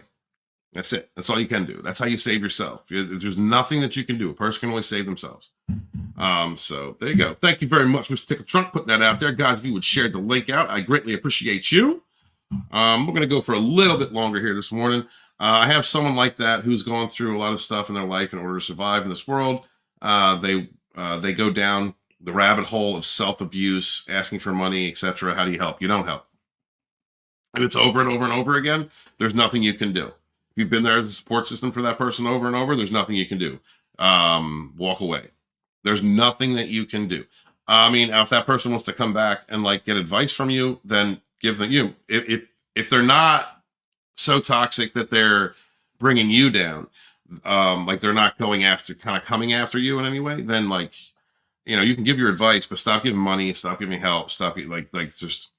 That's it. That's all you can do. That's how you save yourself. There's nothing that you can do. A person can only save themselves. So there you go. Thank you very much, Mr. Tickle Trunk, putting that out there. Guys, if you would share the link out, I greatly appreciate you. We're going to go for a little bit longer here this morning. I have someone like that who's going through a lot of stuff in their life in order to survive in this world. They go down the rabbit hole of self-abuse, asking for money, etc. How do you help? You don't help. And it's over and over and over again. There's nothing you can do. If you've been there as a support system for that person over and over, there's nothing you can do. Walk away. There's nothing that you can do. If that person wants to come back and get advice from you, then give them if they're not so toxic that they're bringing you down, they're not coming after you in any way, then you can give your advice, but stop giving money, stop giving help, stop just.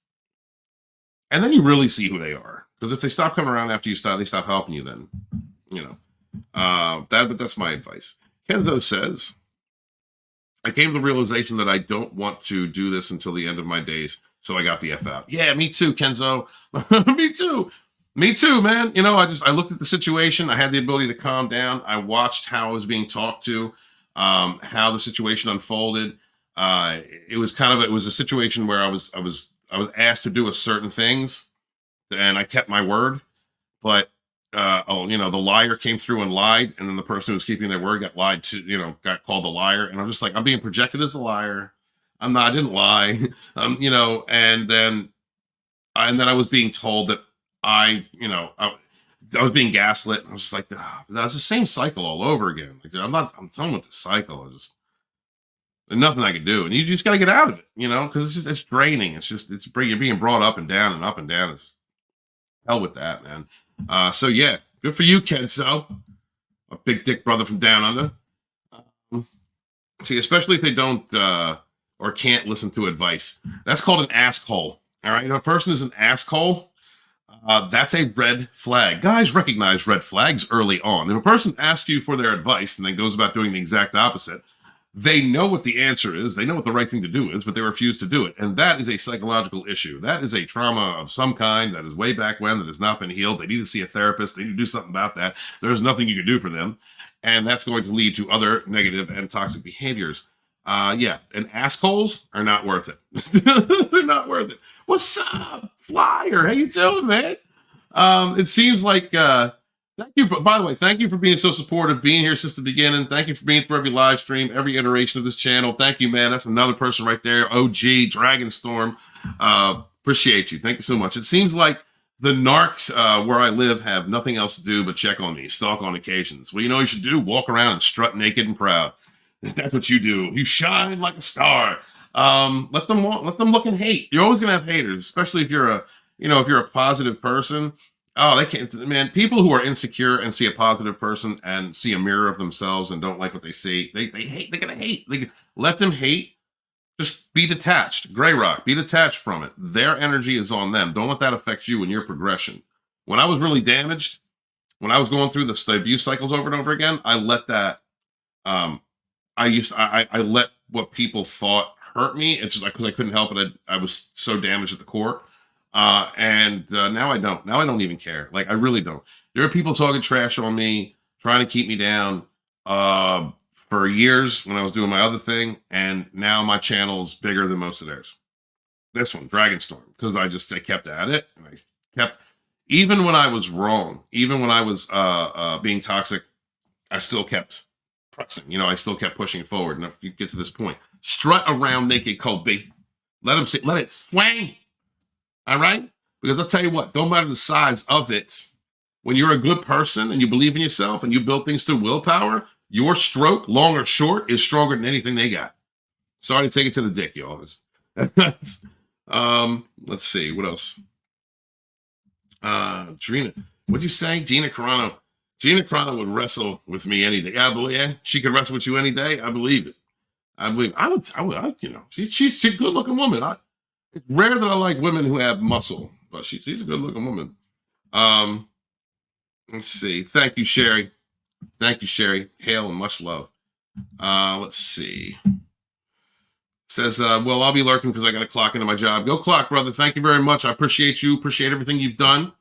And then you really see who they are. Because if they stop coming around after they stop helping you, then, but that's my advice. Kenzo says, I came to the realization that I don't want to do this until the end of my days. So I got the F out. Yeah, me too, Kenzo. Me too, man. I looked at the situation. I had the ability to calm down. I watched how I was being talked to, how the situation unfolded. It was a situation where I was asked to do a certain things, and I kept my word. But the liar came through and lied, and then the person who was keeping their word got lied to. Got called a liar, and I'm just I'm being projected as a liar. I'm not. I didn't lie. And then and then I was being told that I was being gaslit. I was just like, that's the same cycle all over again. Like, I'm done with the cycle. There's nothing I can do. And you just got to get out of it, because it's draining. You're being brought up and down and up and down. It's hell with that, man. So yeah, good for you, Kenzo, a big dick brother from down under. See, especially if they don't or can't listen to advice. That's called an asshole. All right. If a person is an asshole, that's a red flag. Guys recognize red flags early on. If a person asks you for their advice and then goes about doing the exact opposite, they know what the answer is. They know what the right thing to do is, but they refuse to do it. And that is a psychological issue. That is a trauma of some kind that is way back when that has not been healed. They need to see a therapist. They need to do something about that. There's nothing you can do for them. And that's going to lead to other negative and toxic behaviors. And assholes are not worth it. They're not worth it. What's up, Flyer? How you doing, man? It seems like, thank you. By the way, thank you for being so supportive, being here since the beginning. Thank you for being through every live stream, every iteration of this channel. Thank you, man. That's another person right there. OG, Dragonstorm. Appreciate you. Thank you so much. It seems like the narcs where I live have nothing else to do but check on me, stalk on occasions. Well, you know what you should do? Walk around and strut naked and proud. That's what you do. You shine like a star. Let them look and hate. You're always gonna have haters, especially if you're a positive person. Oh, they can't, man. People who are insecure and see a positive person and see a mirror of themselves and don't like what they see, they hate. They're gonna hate. Let them hate. Just be detached. Gray Rock, be detached from it. Their energy is on them. Don't let that affect you in your progression. When I was really damaged, when I was going through the abuse cycles over and over again, I let that. I let what people thought hurt me. It's just because I couldn't help it. I was so damaged at the core. And now I don't. Now I don't even care. Like, I really don't. There are people talking trash on me, trying to keep me down for years when I was doing my other thing. And now my channel's bigger than most of theirs. This one, Dragonstorm, because I kept at it. And I kept, even when I was wrong, even when I was being toxic, I still kept pressing. I still kept pushing forward. And if you get to this point, strut around naked, Colby. Let it swing. All right? Because I'll tell you what, don't matter the size of it. When you're a good person and you believe in yourself and you build things through willpower, your stroke, long or short, is stronger than anything they got. Sorry to take it to the dick, y'all. Let's see, what else? Gina, what'd you say? Gina Carano. Gina Carano would wrestle with me any day. I believe, yeah, she could wrestle with you any day. I believe it. I would, she's a good looking woman. It's rare that I like women who have muscle, but she's a good looking woman. Let's see. Thank you, Sherry. Thank you, Sherry. Hail and much love. Let's see. Says, well, I'll be lurking because I got to clock into my job. Go clock, brother. Thank you very much. I appreciate you. Appreciate everything you've done.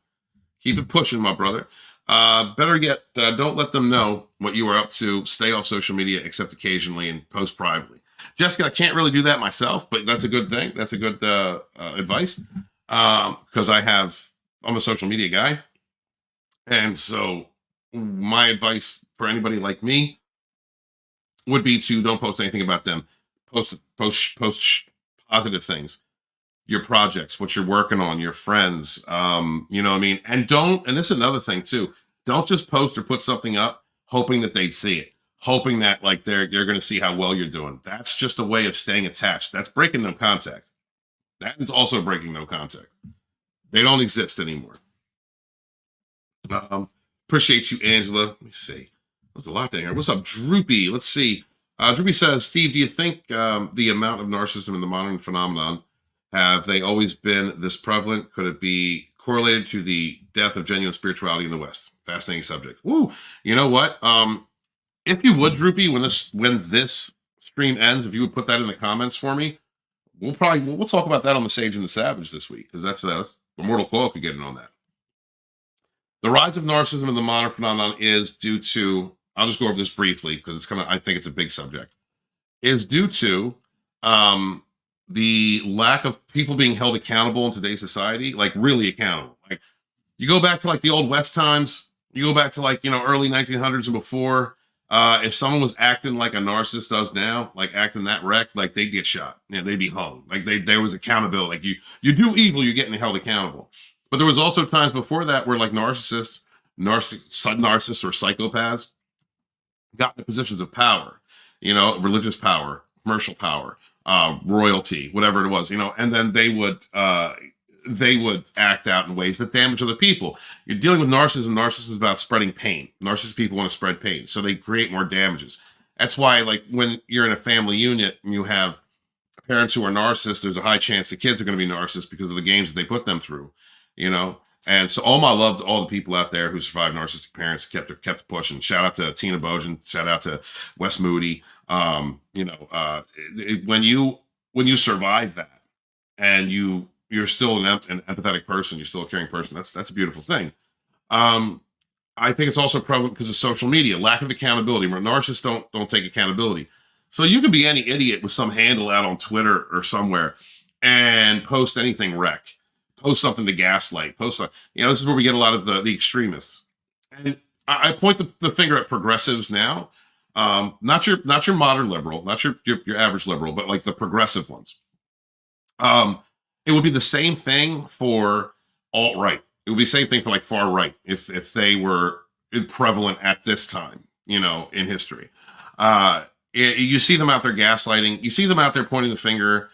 Keep it pushing, my brother. Better yet, don't let them know what you are up to. Stay off social media, except occasionally, and post privately. Jessica, I can't really do that myself, but that's a good thing. That's a good advice, because I'm a social media guy. And so my advice for anybody like me would be to don't post anything about them. Post positive things, your projects, what you're working on, your friends, you know what I mean? And this is another thing too. Don't just post or put something up hoping that they'd see it, hoping that like you're going to see how well you're doing. That's just a way of staying attached. That's breaking no contact. That is also breaking no contact. They don't exist anymore. Appreciate you, Angela. Let me see. There's a lot there. What's up, Droopy? Let's see. Droopy says, Steve, do you think the amount of narcissism in the modern phenomenon, have they always been this prevalent? Could it be correlated to the death of genuine spirituality in the West? Fascinating subject. Woo! You know what? If you would, Droopy, when this stream ends, if you would put that in the comments for me, we'll talk about that on the Sage and the Savage this week, because that's Immortal Coil could get in on that. The rise of narcissism in the modern phenomenon is due to, I'll just go over this briefly because I think it's a big subject, is due to the lack of people being held accountable in today's society, like really accountable. Like you go back to like the old West times, you go back to like, early 1900s and before, If someone was acting like a narcissist does now, like acting that wreck, like they'd get shot. Yeah, they'd be hung. Like there was accountability. Like you do evil, you're getting held accountable. But there was also times before that where like narcissists or psychopaths got into positions of power, religious power, commercial power, royalty, whatever it was, and then they would act out in ways that damage other people. You're dealing with narcissism. Narcissism is about spreading pain. Narcissist people want to spread pain, so they create more damages. That's why, like, when you're in a family unit and you have parents who are narcissists, there's a high chance the kids are going to be narcissists because of the games that they put them through, And so all my love to all the people out there who survived narcissistic parents, kept pushing. Shout out to Tina Bojan. Shout out to Wes Moody. When you survive that and you're still an empathetic person, you're still a caring person, that's a beautiful thing. I think it's also prevalent because of social media, lack of accountability, where narcissists don't take accountability. So you could be any idiot with some handle out on Twitter or somewhere and post anything wreck. Post something to gaslight, this is where we get a lot of the extremists. And I point the finger at progressives now, not your modern liberal, not your average liberal, but like the progressive ones. It would be the same thing for alt-right. It would be the same thing for like far right if they were prevalent at this time, in history. You see them out there gaslighting. You see them out there pointing the finger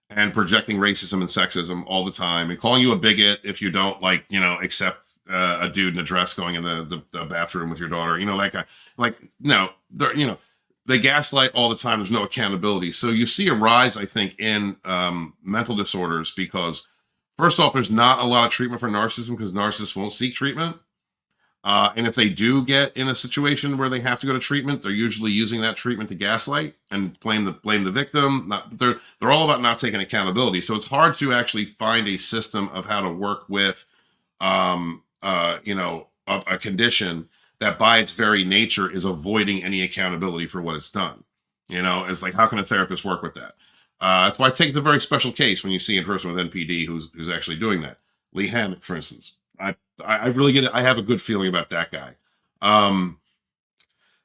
and projecting racism and sexism all the time and calling you a bigot if you don't accept a dude in a dress going in the bathroom with your daughter, they gaslight all the time. There's no accountability. So you see a rise, I think, in mental disorders because first off, there's not a lot of treatment for narcissism because narcissists won't seek treatment. And if they do get in a situation where they have to go to treatment, they're usually using that treatment to gaslight and blame the victim. They're all about not taking accountability. So it's hard to actually find a system of how to work with, a condition that by its very nature is avoiding any accountability for what it's done. It's like, how can a therapist work with that? That's why I take the very special case when you see a person with NPD who's actually doing that. Lee Hammock, for instance. I really get it. I have a good feeling about that guy.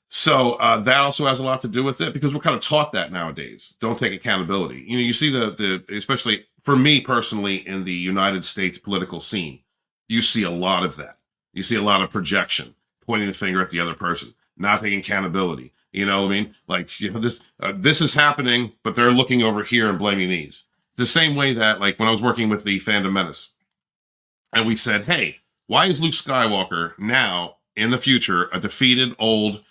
So that also has a lot to do with it because we're kind of taught that nowadays. Don't take accountability. You see the especially for me personally in the United States political scene, you see a lot of that. You see a lot of projection, pointing the finger at the other person, not taking accountability. You know what I mean? Like, this is happening, but they're looking over here and blaming these. The same way that, like, when I was working with the Phantom Menace, and we said, hey, why is Luke Skywalker now, in the future, a defeated, old,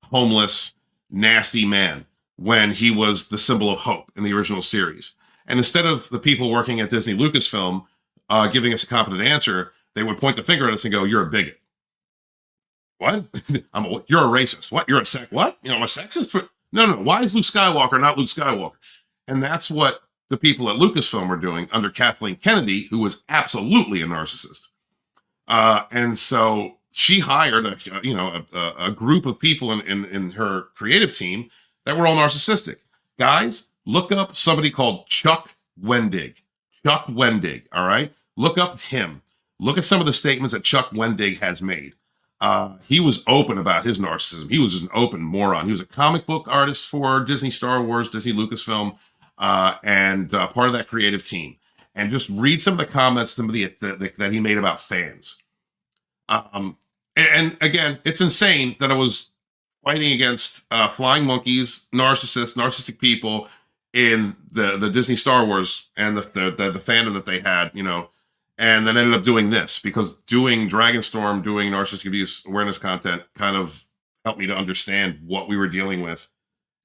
homeless, nasty man when he was the symbol of hope in the original series? And instead of the people working at Disney Lucasfilm giving us a competent answer, they would point the finger at us and go, you're a bigot. What? You're a racist. What? You're a what? A sexist? No. Why is Luke Skywalker not Luke Skywalker? And that's what the people at Lucasfilm were doing under Kathleen Kennedy, who was absolutely a narcissist. And so she hired a group of people in her creative team that were all narcissistic. Guys, look up somebody called Chuck Wendig. Chuck Wendig, all right? Look up him. Look at some of the statements that Chuck Wendig has made. He was open about his narcissism. He was just an open moron. He was a comic book artist for Disney Star Wars, Disney Lucasfilm, and part of that creative team. And just read some of the comments that he made about fans. And again, it's insane that I was fighting against flying monkeys, narcissistic people in the Disney Star Wars and the fandom that they had, and then ended up doing this because doing Dragonstorm, doing narcissistic abuse awareness content kind of helped me to understand what we were dealing with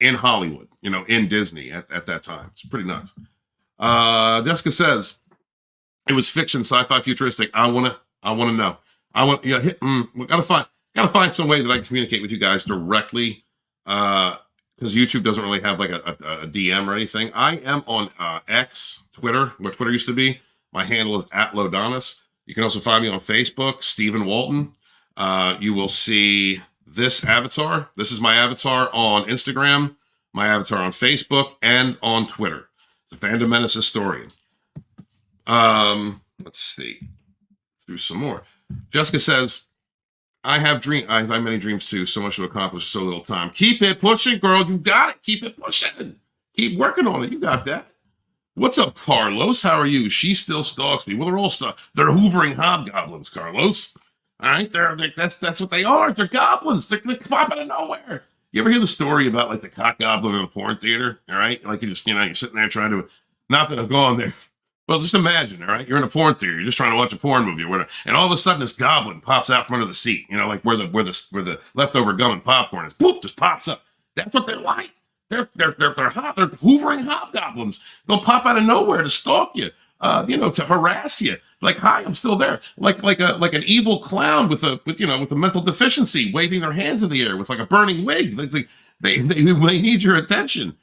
in Hollywood, in Disney at that time. It's pretty nuts. Jessica says it was fiction, sci-fi, futuristic. I want to know. We gotta find some way that I can communicate with you guys directly. Because YouTube doesn't really have like a DM or anything. I am on X, Twitter, where Twitter used to be. My handle is @Lodonis. You can also find me on Facebook, Stephen Walton. You will see this avatar. This is my avatar on Instagram, my avatar on Facebook, and on Twitter. It's a Phantom Menace historian. Let's see. Through some more. Jessica says, I have many dreams too. So much to accomplish, so little time. Keep it pushing, girl. You got it. Keep it pushing. Keep working on it. You got that. What's up, Carlos? How are you? She still stalks me. Well, they're all they're hoovering hobgoblins, Carlos. All right, that's what they are. They're goblins. They pop out of nowhere. You ever hear the story about like the cock goblin in a porn theater? All right, like you just you're sitting there trying to. Not that I've gone there. Well, just imagine, all right, you're in a porn theater, you're just trying to watch a porn movie or whatever, and all of a sudden this goblin pops out from under the seat, like where the leftover gum and popcorn is. Boop, just pops up. That's what they're like. They're hot. They're hoovering hobgoblins. They'll pop out of nowhere to stalk you, to harass you. Like, hi, I'm still there. Like an evil clown with a mental deficiency, waving their hands in the air with like a burning wig. They need your attention.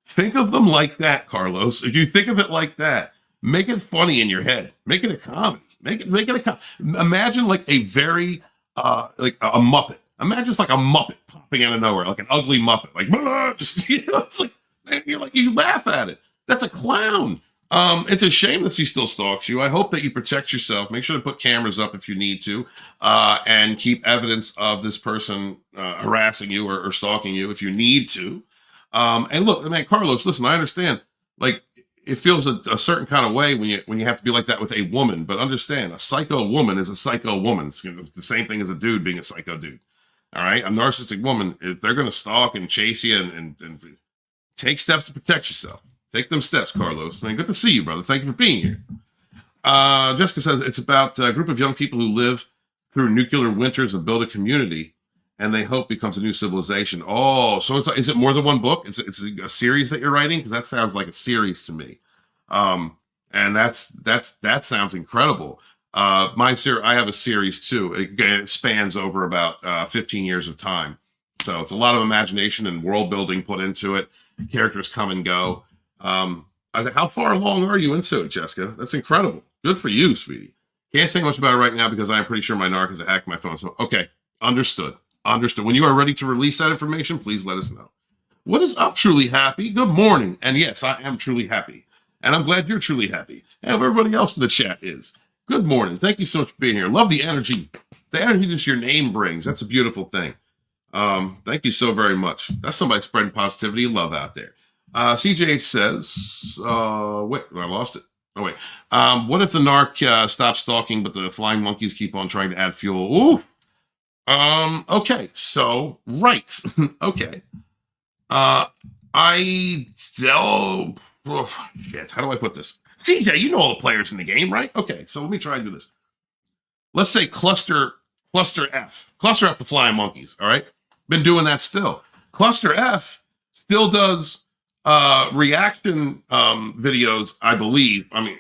Think of them like that, Carlos. If you think of it like that, make it funny in your head. Make it a comedy. Make it a imagine like a very like a Muppet. Imagine it's like a Muppet popping out of nowhere, like an ugly Muppet. Like just, it's like you laugh at it. That's a clown. It's a shame that she still stalks you. I hope that you protect yourself. Make sure to put cameras up if you need to, and keep evidence of this person harassing you or stalking you if you need to. And look, man, Carlos, listen, I understand, like, it feels a certain kind of way when you have to be like that with a woman, but understand, a psycho woman is a psycho woman. It's the same thing as a dude being a psycho dude. All right. A narcissistic woman, if they're going to stalk and chase you and take steps to protect yourself. Take them steps, Carlos. Man, good to see you, brother. Thank you for being here. Jessica says it's about a group of young people who live through nuclear winters and build a community, and they hope becomes a new civilization. Oh, so is it more than one book? It's a series that you're writing? Because that sounds like a series to me. And that sounds incredible. I have a series too. It spans over about 15 years of time. So it's a lot of imagination and world building put into it. Characters come and go. I said, how far along are you into it, Jessica? That's incredible. Good for you, sweetie. Can't say much about it right now because I'm pretty sure my narc has hacked my phone. So, okay, understood. When you are ready to release that information, please let us know. What is up, Truly Happy? Good morning. And yes, I am truly happy. And I'm glad you're truly happy. And everybody else in the chat is. Good morning. Thank you so much for being here. Love the energy. The energy that your name brings. That's a beautiful thing. Thank you so very much. That's somebody spreading positivity and love out there. CJ says, wait, I lost it. Oh, wait. What if the narc stops stalking, but the flying monkeys keep on trying to add fuel? Ooh. Okay. So, right. Okay. Shit. How do I put this? CJ, you know all the players in the game, right? Okay. So let me try and do this. Let's say cluster F, the flying monkeys. All right. Been doing that still. Cluster F still does reaction videos, I believe. I mean,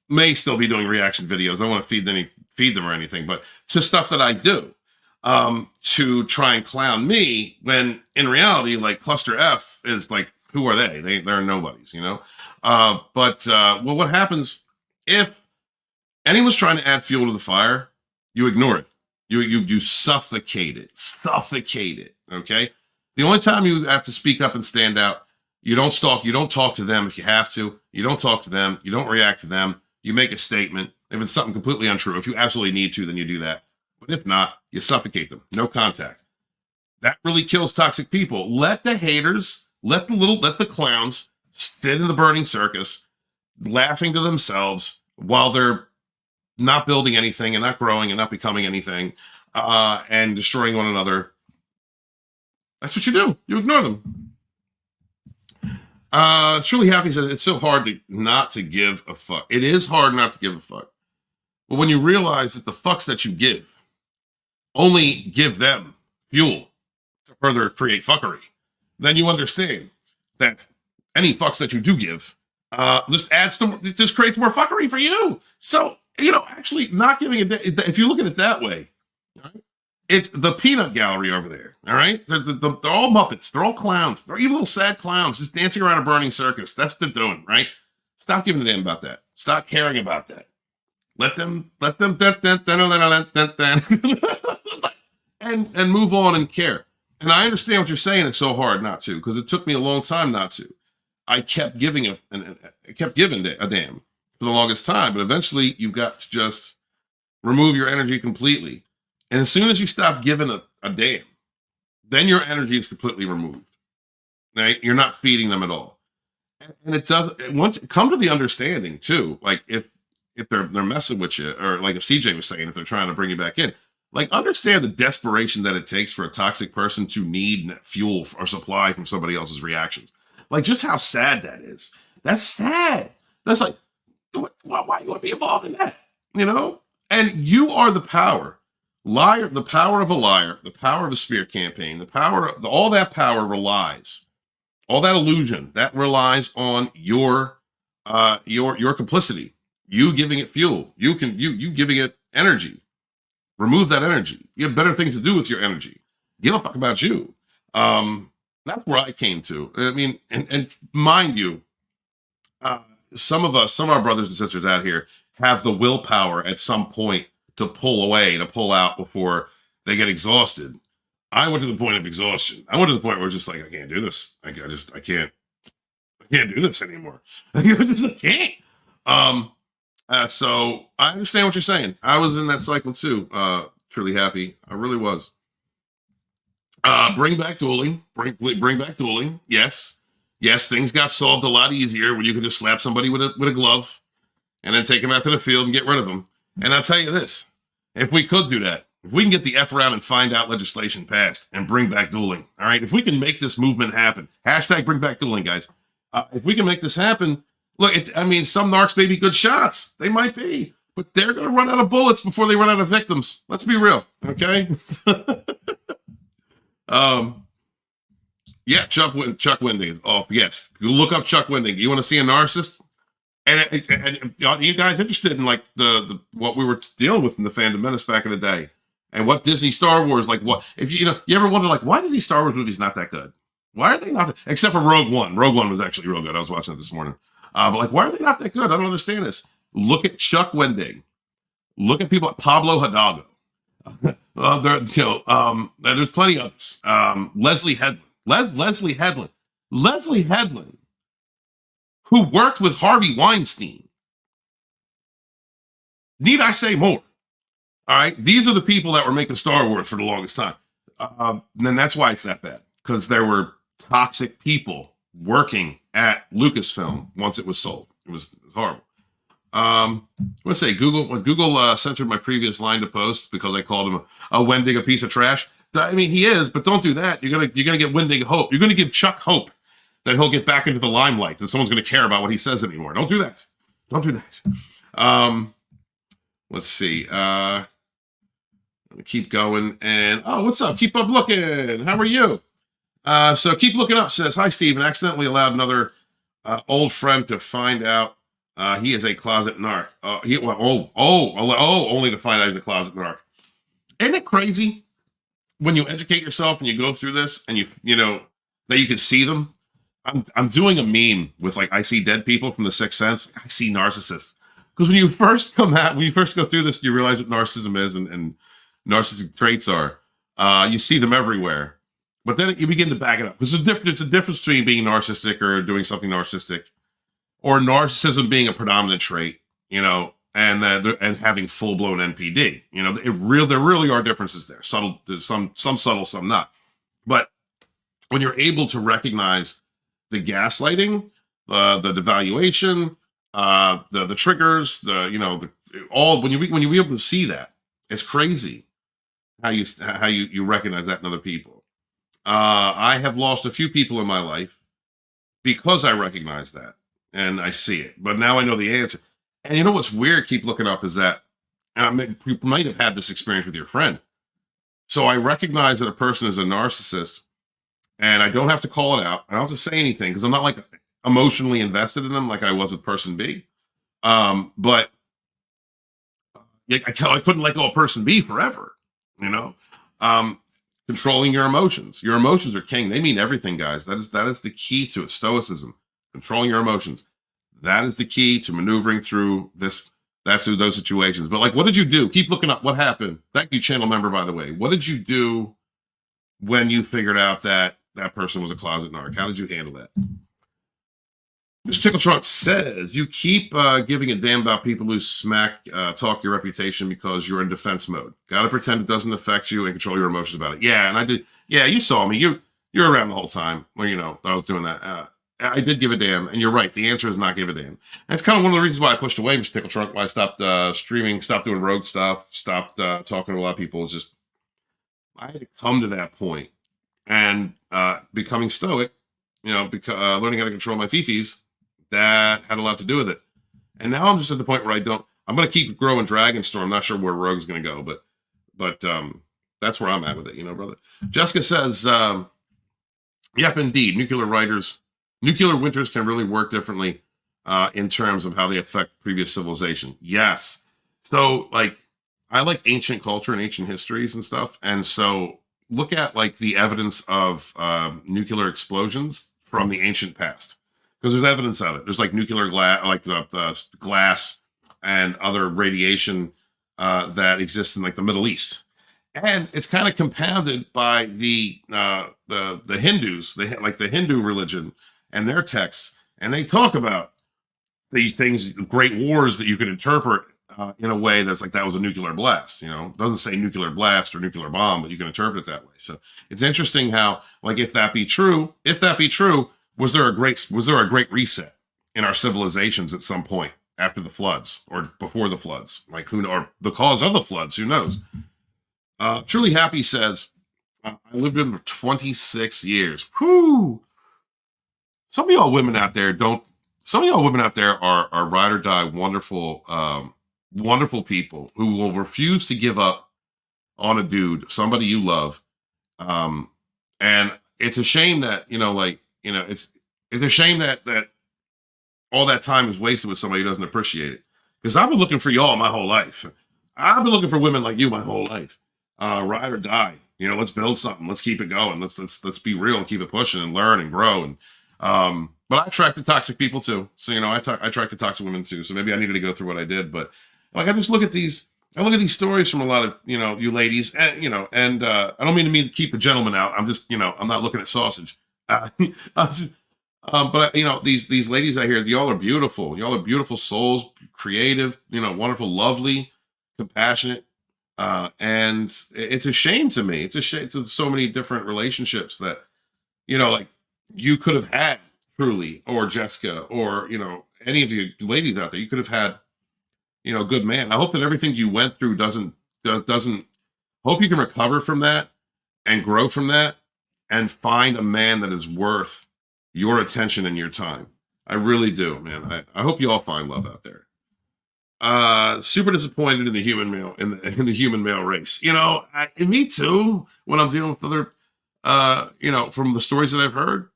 may still be doing reaction videos. I don't want to feed them or anything, but it's just stuff that I do to try and clown me when in reality, like Cluster F is like, who are they? They're nobodies, But what happens if anyone's trying to add fuel to the fire? You ignore it. You suffocate it. Okay. The only time you have to speak up and stand out, you don't stalk, you don't talk to them if you have to. You don't talk to them. You don't react to them. You make a statement. If it's something completely untrue, if you absolutely need to, then you do that. But if not, you suffocate them. No contact. That really kills toxic people. Let the haters, let the clowns sit in the burning circus, laughing to themselves while they're not building anything and not growing and not becoming anything, and destroying one another. That's what you do. You ignore them. Truly Happy says it's so hard not to give a fuck. It is hard not to give a fuck. But when you realize that the fucks that you give only give them fuel to further create fuckery, then you understand that any fucks that you do give just creates more fuckery for you. So, actually not giving if you look at it that way, right? It's the peanut gallery over there. All right. They're all Muppets. They're all clowns. They're even little sad clowns just dancing around a burning circus. That's what they're doing. Right. Stop giving a damn about that. Stop caring about that. Let them and move on and care. And I understand what you're saying. It's so hard not to, because it took me a long time not to. I kept giving a damn for the longest time, but eventually you've got to just remove your energy completely And as soon as you stop giving a damn, then your energy is completely removed. Right? You're not feeding them at all. And it does, once come to the understanding too, like if they're messing with you, or like if CJ was saying, if they're trying to bring you back in, like understand the desperation that it takes for a toxic person to need fuel or supply from somebody else's reactions. Like just how sad that is. That's sad. That's like, why you want to be involved in that? You know? And you are the power. Liar, the power of a liar, the power of a smear campaign, the power of all that power relies, all that illusion that relies on your complicity, you giving it fuel, you giving it energy. Remove that energy. You have better things to do with your energy. Give a fuck about you. That's where I came to. I mean, and mind you, some of our brothers and sisters out here have the willpower at some point to pull away, to pull out before they get exhausted. I went to the point of exhaustion. I went to the point where just like, I can't do this. I can't do this anymore. I can't. So I understand what you're saying. I was in that cycle too. Truly happy. I really was. Bring back dueling. Bring back dueling. Yes. Things got solved a lot easier when you could just slap somebody with a glove and then take them out to the field and get rid of them. And I'll tell you this, if we could do that, if we can get the F around and find out legislation passed and bring back dueling, all right, if we can make this movement happen, hashtag bring back dueling, guys. If we can make this happen, look, some narcs may be good shots. They might be, but they're going to run out of bullets before they run out of victims. Let's be real, okay? Yeah, Chuck Winding is off. Yes, look up Chuck Winding. You want to see a narcissist? And you guys interested in like the what we were dealing with in the Fandom Menace back in the day, and what Disney Star Wars, like what if you ever wonder like why Disney Star Wars movies not that good? Why are they not, except for Rogue One? Rogue One was actually real good. I was watching it this morning, but like why are they not that good? I don't understand this. Look at Chuck Winding. Look at people like Pablo Hidalgo. There's plenty of others. Leslie Headland. Leslie Headland, who worked with Harvey Weinstein. Need I say more? All right. These are the people that were making Star Wars for the longest time. And then that's why it's that bad, because there were toxic people working at Lucasfilm once it was sold. It was horrible. I want to say Google censored my previous line to post because I called him a Wending a piece of trash. I mean, he is, but don't do that. You're gonna get Wending hope. You're gonna give Chuck hope that he'll get back into the limelight, that someone's going to care about what he says anymore. Don't do that. Don't do that. Let's see. Keep going. And, what's up? Keep up looking. How are you? So keep looking up says, hi, Steven. Accidentally allowed another old friend to find out he is a closet narc. Only to find out he's a closet narc. Isn't it crazy when you educate yourself and you go through this and you know that you can see them? I'm doing a meme with like, I see dead people from The Sixth Sense. I see narcissists. Because when you first go through this, you realize what narcissism is and narcissistic traits are. You see them everywhere. But then you begin to back it up. Because there's a difference between being narcissistic or doing something narcissistic, or narcissism being a predominant trait, and having full-blown NPD. There really are differences there. Subtle, there's some subtle, some not. But when you're able to recognize the gaslighting, the devaluation, the triggers, when you be able to see that, it's crazy how you recognize that in other people. I have lost a few people in my life because I recognize that and I see it, but now I know the answer. And you know what's weird? Keep looking up is that you might have had this experience with your friend. So I recognize that a person is a narcissist. And I don't have to call it out. I don't have to say anything because I'm not like emotionally invested in them like I was with person B. But I couldn't let go of person B forever, controlling your emotions. Your emotions are king. They mean everything, guys. That is the key to it. Stoicism, controlling your emotions. That is the key to maneuvering through this. That's through those situations. But like, what did you do? Keep looking up what happened. Thank you, channel member, by the way. What did you do when you figured out that person was a closet narc? How did you handle that? Mr. Tickle Trunk says, you keep giving a damn about people who talk your reputation because you're in defense mode. Gotta pretend it doesn't affect you and control your emotions about it. Yeah, and I did. Yeah, you saw me. You're around the whole time when, I was doing that. I did give a damn, and you're right. The answer is not give a damn. And it's kind of one of the reasons why I pushed away Mr. Tickle Trunk, why I stopped streaming, stopped doing rogue stuff, stopped talking to a lot of people. It's just, I had to come to that point. And becoming stoic, learning how to control my fifis, that had a lot to do with it. And now I'm just at the point where I'm going to keep growing Dragonstorm. I'm not sure where Rogue's going to go, but that's where I'm at with it, brother. Jessica says, yep, indeed. Nuclear winters can really work differently in terms of how they affect previous civilization. Yes. So I like ancient culture and ancient histories and stuff. And so look at the evidence of nuclear explosions from the ancient past. Because there's evidence of it. There's nuclear glass, glass and other radiation that exists in the Middle East, and it's kind of compounded by the Hindus, the Hindu religion and their texts, and they talk about the things, great wars that you can interpret in a way that's that was a nuclear blast. It doesn't say nuclear blast or nuclear bomb, but you can interpret it that way. So it's interesting how if that be true. Was there a great reset in our civilizations at some point after the floods or before the floods? Or the cause of the floods? Who knows? Truly Happy says, I lived in for 26 years. Whoo! Some of y'all women out there are ride or die, wonderful, wonderful people who will refuse to give up on a dude, somebody you love. And it's a shame that, it's a shame that all that time is wasted with somebody who doesn't appreciate it. Because I've been looking for y'all my whole life. I've been looking for women like you my whole life. Ride or die. Let's build something. Let's keep it going. Let's be real and keep it pushing and learn and grow. And but I attracted toxic people too. So I attracted toxic women too. So maybe I needed to go through what I did. But I just look at these. I look at these stories from a lot of you ladies, and and I don't mean to keep the gentleman out. I'm just I'm not looking at sausage. But these ladies out here, y'all are beautiful. Y'all are beautiful souls, creative, wonderful, lovely, compassionate. And it's a shame to me. It's a shame to so many different relationships that, you could have had Truly or Jessica or, any of you ladies out there. You could have had, a good man. I hope that everything you went through doesn't hope you can recover from that and grow from that and find a man that is worth your attention and your time. I really do, man. I hope you all find love out there. Super disappointed in the human male in the human male race. And me too when I'm dealing with other from the stories that I've heard.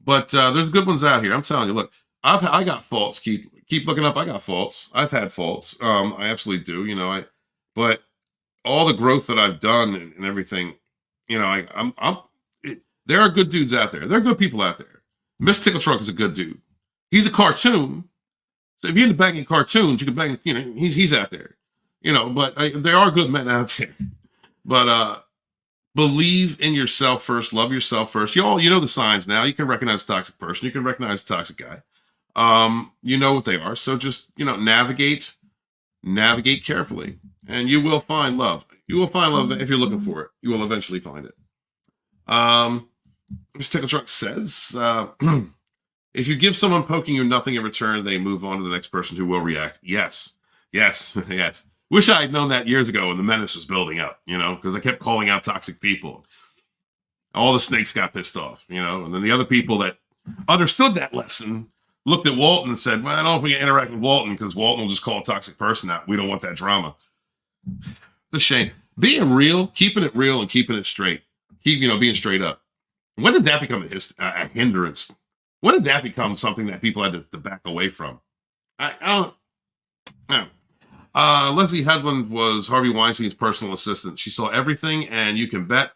But there's good ones out here. I'm telling you, look, I got faults. Keep looking up. I got faults. I've had faults. I absolutely do. But all the growth that I've done and everything, there are good dudes out there. There are good people out there. Mr. Tickle Trunk is a good dude. He's a cartoon. So if you're into banging cartoons, you can bang, he's out there. But there are good men out there. But believe in yourself first. Love yourself first. Y'all, the signs now. You can recognize a toxic person. You can recognize a toxic guy. You know what they are. So just, navigate carefully. And you will find love. You will find love if you're looking for it. You will eventually find it. Mr. Tickle Trunk says, if you give someone poking you nothing in return, they move on to the next person who will react. Yes. Wish I had known that years ago when the menace was building up, because I kept calling out toxic people. All the snakes got pissed off, and then the other people that understood that lesson looked at Walton and said, well, I don't know if we can interact with Walton because Walton will just call a toxic person out. We don't want that drama. It's a shame. Being real, keeping it real and keeping it straight. Being straight up. When did that become a hindrance? When did that become something that people had to back away from? I don't know. Leslie Headland was Harvey Weinstein's personal assistant. She saw everything, and you can bet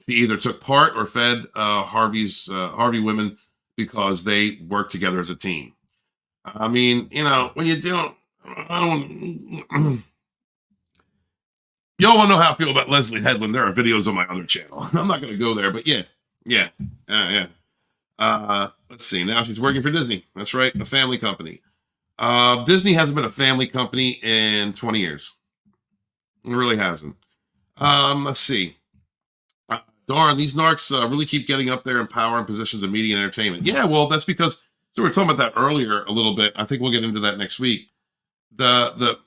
she either took part or fed Harvey women because they worked together as a team. I mean, when you don't, y'all want to know how I feel about Leslie Headland? There are videos on my other channel. I'm not going to go there, but yeah. Let's see. Now she's working for Disney. That's right, a family company. Disney hasn't been a family company in 20 years. It really hasn't. Let's see. Darn, these narcs really keep getting up there in power and positions of media and entertainment. Yeah, well, that's because, so we were talking about that earlier a little bit. I think we'll get into that next week. The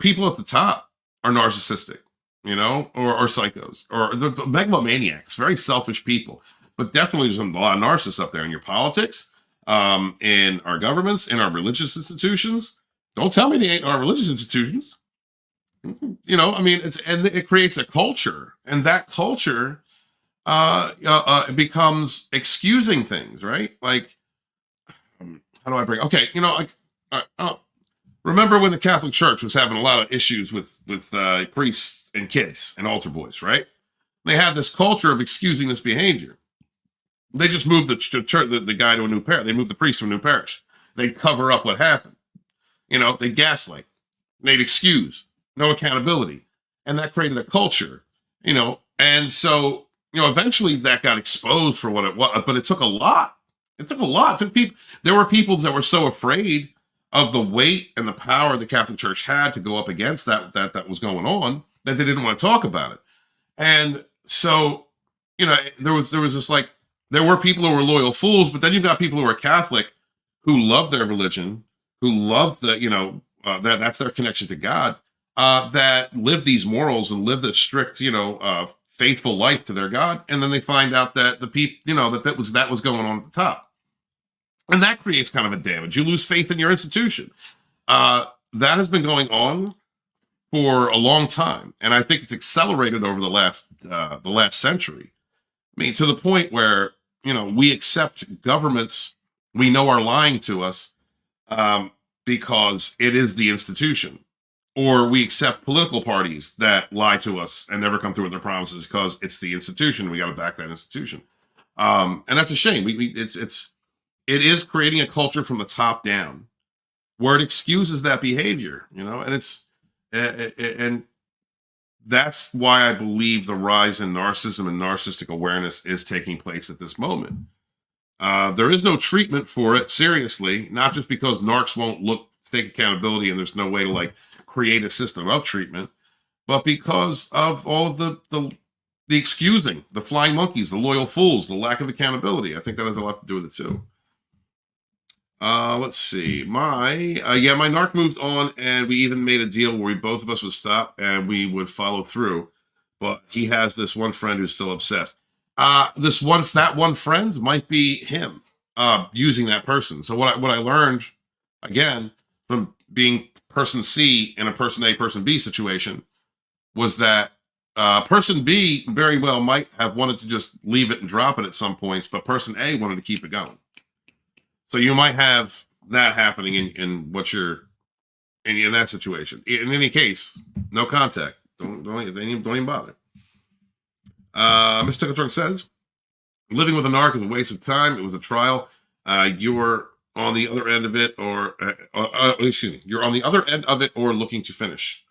people at the top are narcissistic, you know, or psychos, or the megalomaniacs, very selfish people. But definitely there's a lot of narcissists up there in your politics, in our governments, in our religious institutions. Don't tell me they ain't our religious institutions. You know, I mean, it creates a culture, and that culture becomes excusing things, right? Like, how do I bring? Okay, you know, like, remember when the Catholic Church was having a lot of issues with priests and kids and altar boys, right? They had this culture of excusing this behavior. They just moved the church, the guy to a new parish. They moved the priest to a new parish. They'd cover up what happened. You know, they'd gaslight. They'd excuse. No accountability. And that created a culture, you know. And so, you know, eventually that got exposed for what it was, but it took a lot. It took a lot. It took people. There were people that were so afraid of the weight and the power the Catholic Church had to go up against that was going on, that they didn't want to talk about it. And so, you know, there was just like, there were people who were loyal fools, but then you've got people who are Catholic who love their religion, who love the, you know, that's their connection to God. That live these morals and live this strict, you know, faithful life to their God, and then they find out that the people, you know, that was going on at the top, and that creates kind of a damage. You lose faith in your institution. That has been going on for a long time, and I think it's accelerated over the last century. I mean, to the point where, you know, we accept governments we know are lying to us because it is the institution. Or we accept political parties that lie to us and never come through with their promises because it's the institution. We got to back that institution, and that's a shame. It is creating a culture from the top down, where it excuses that behavior. You know, and and that's why I believe the rise in narcissism and narcissistic awareness is taking place at this moment. There is no treatment for it, seriously, not just because narcs won't take accountability and there's no way to like create a system of treatment, but because of all of the excusing, the flying monkeys, the loyal fools, the lack of accountability. I think that has a lot to do with it too. Let's see. My narc moved on, and we even made a deal where both of us would stop and we would follow through. But he has this one friend who's still obsessed. That one friend might be him using that person. So what I learned, again, from being person C in a person A, person B situation, was that person B very well might have wanted to just leave it and drop it at some points, but person A wanted to keep it going. So you might have that happening in what you're in that situation. In any case, no contact. Don't even bother. Mr. Tucker says, living with a narc is a waste of time. It was a trial. You're on the other end of it, or you're on the other end of it, or looking to finish.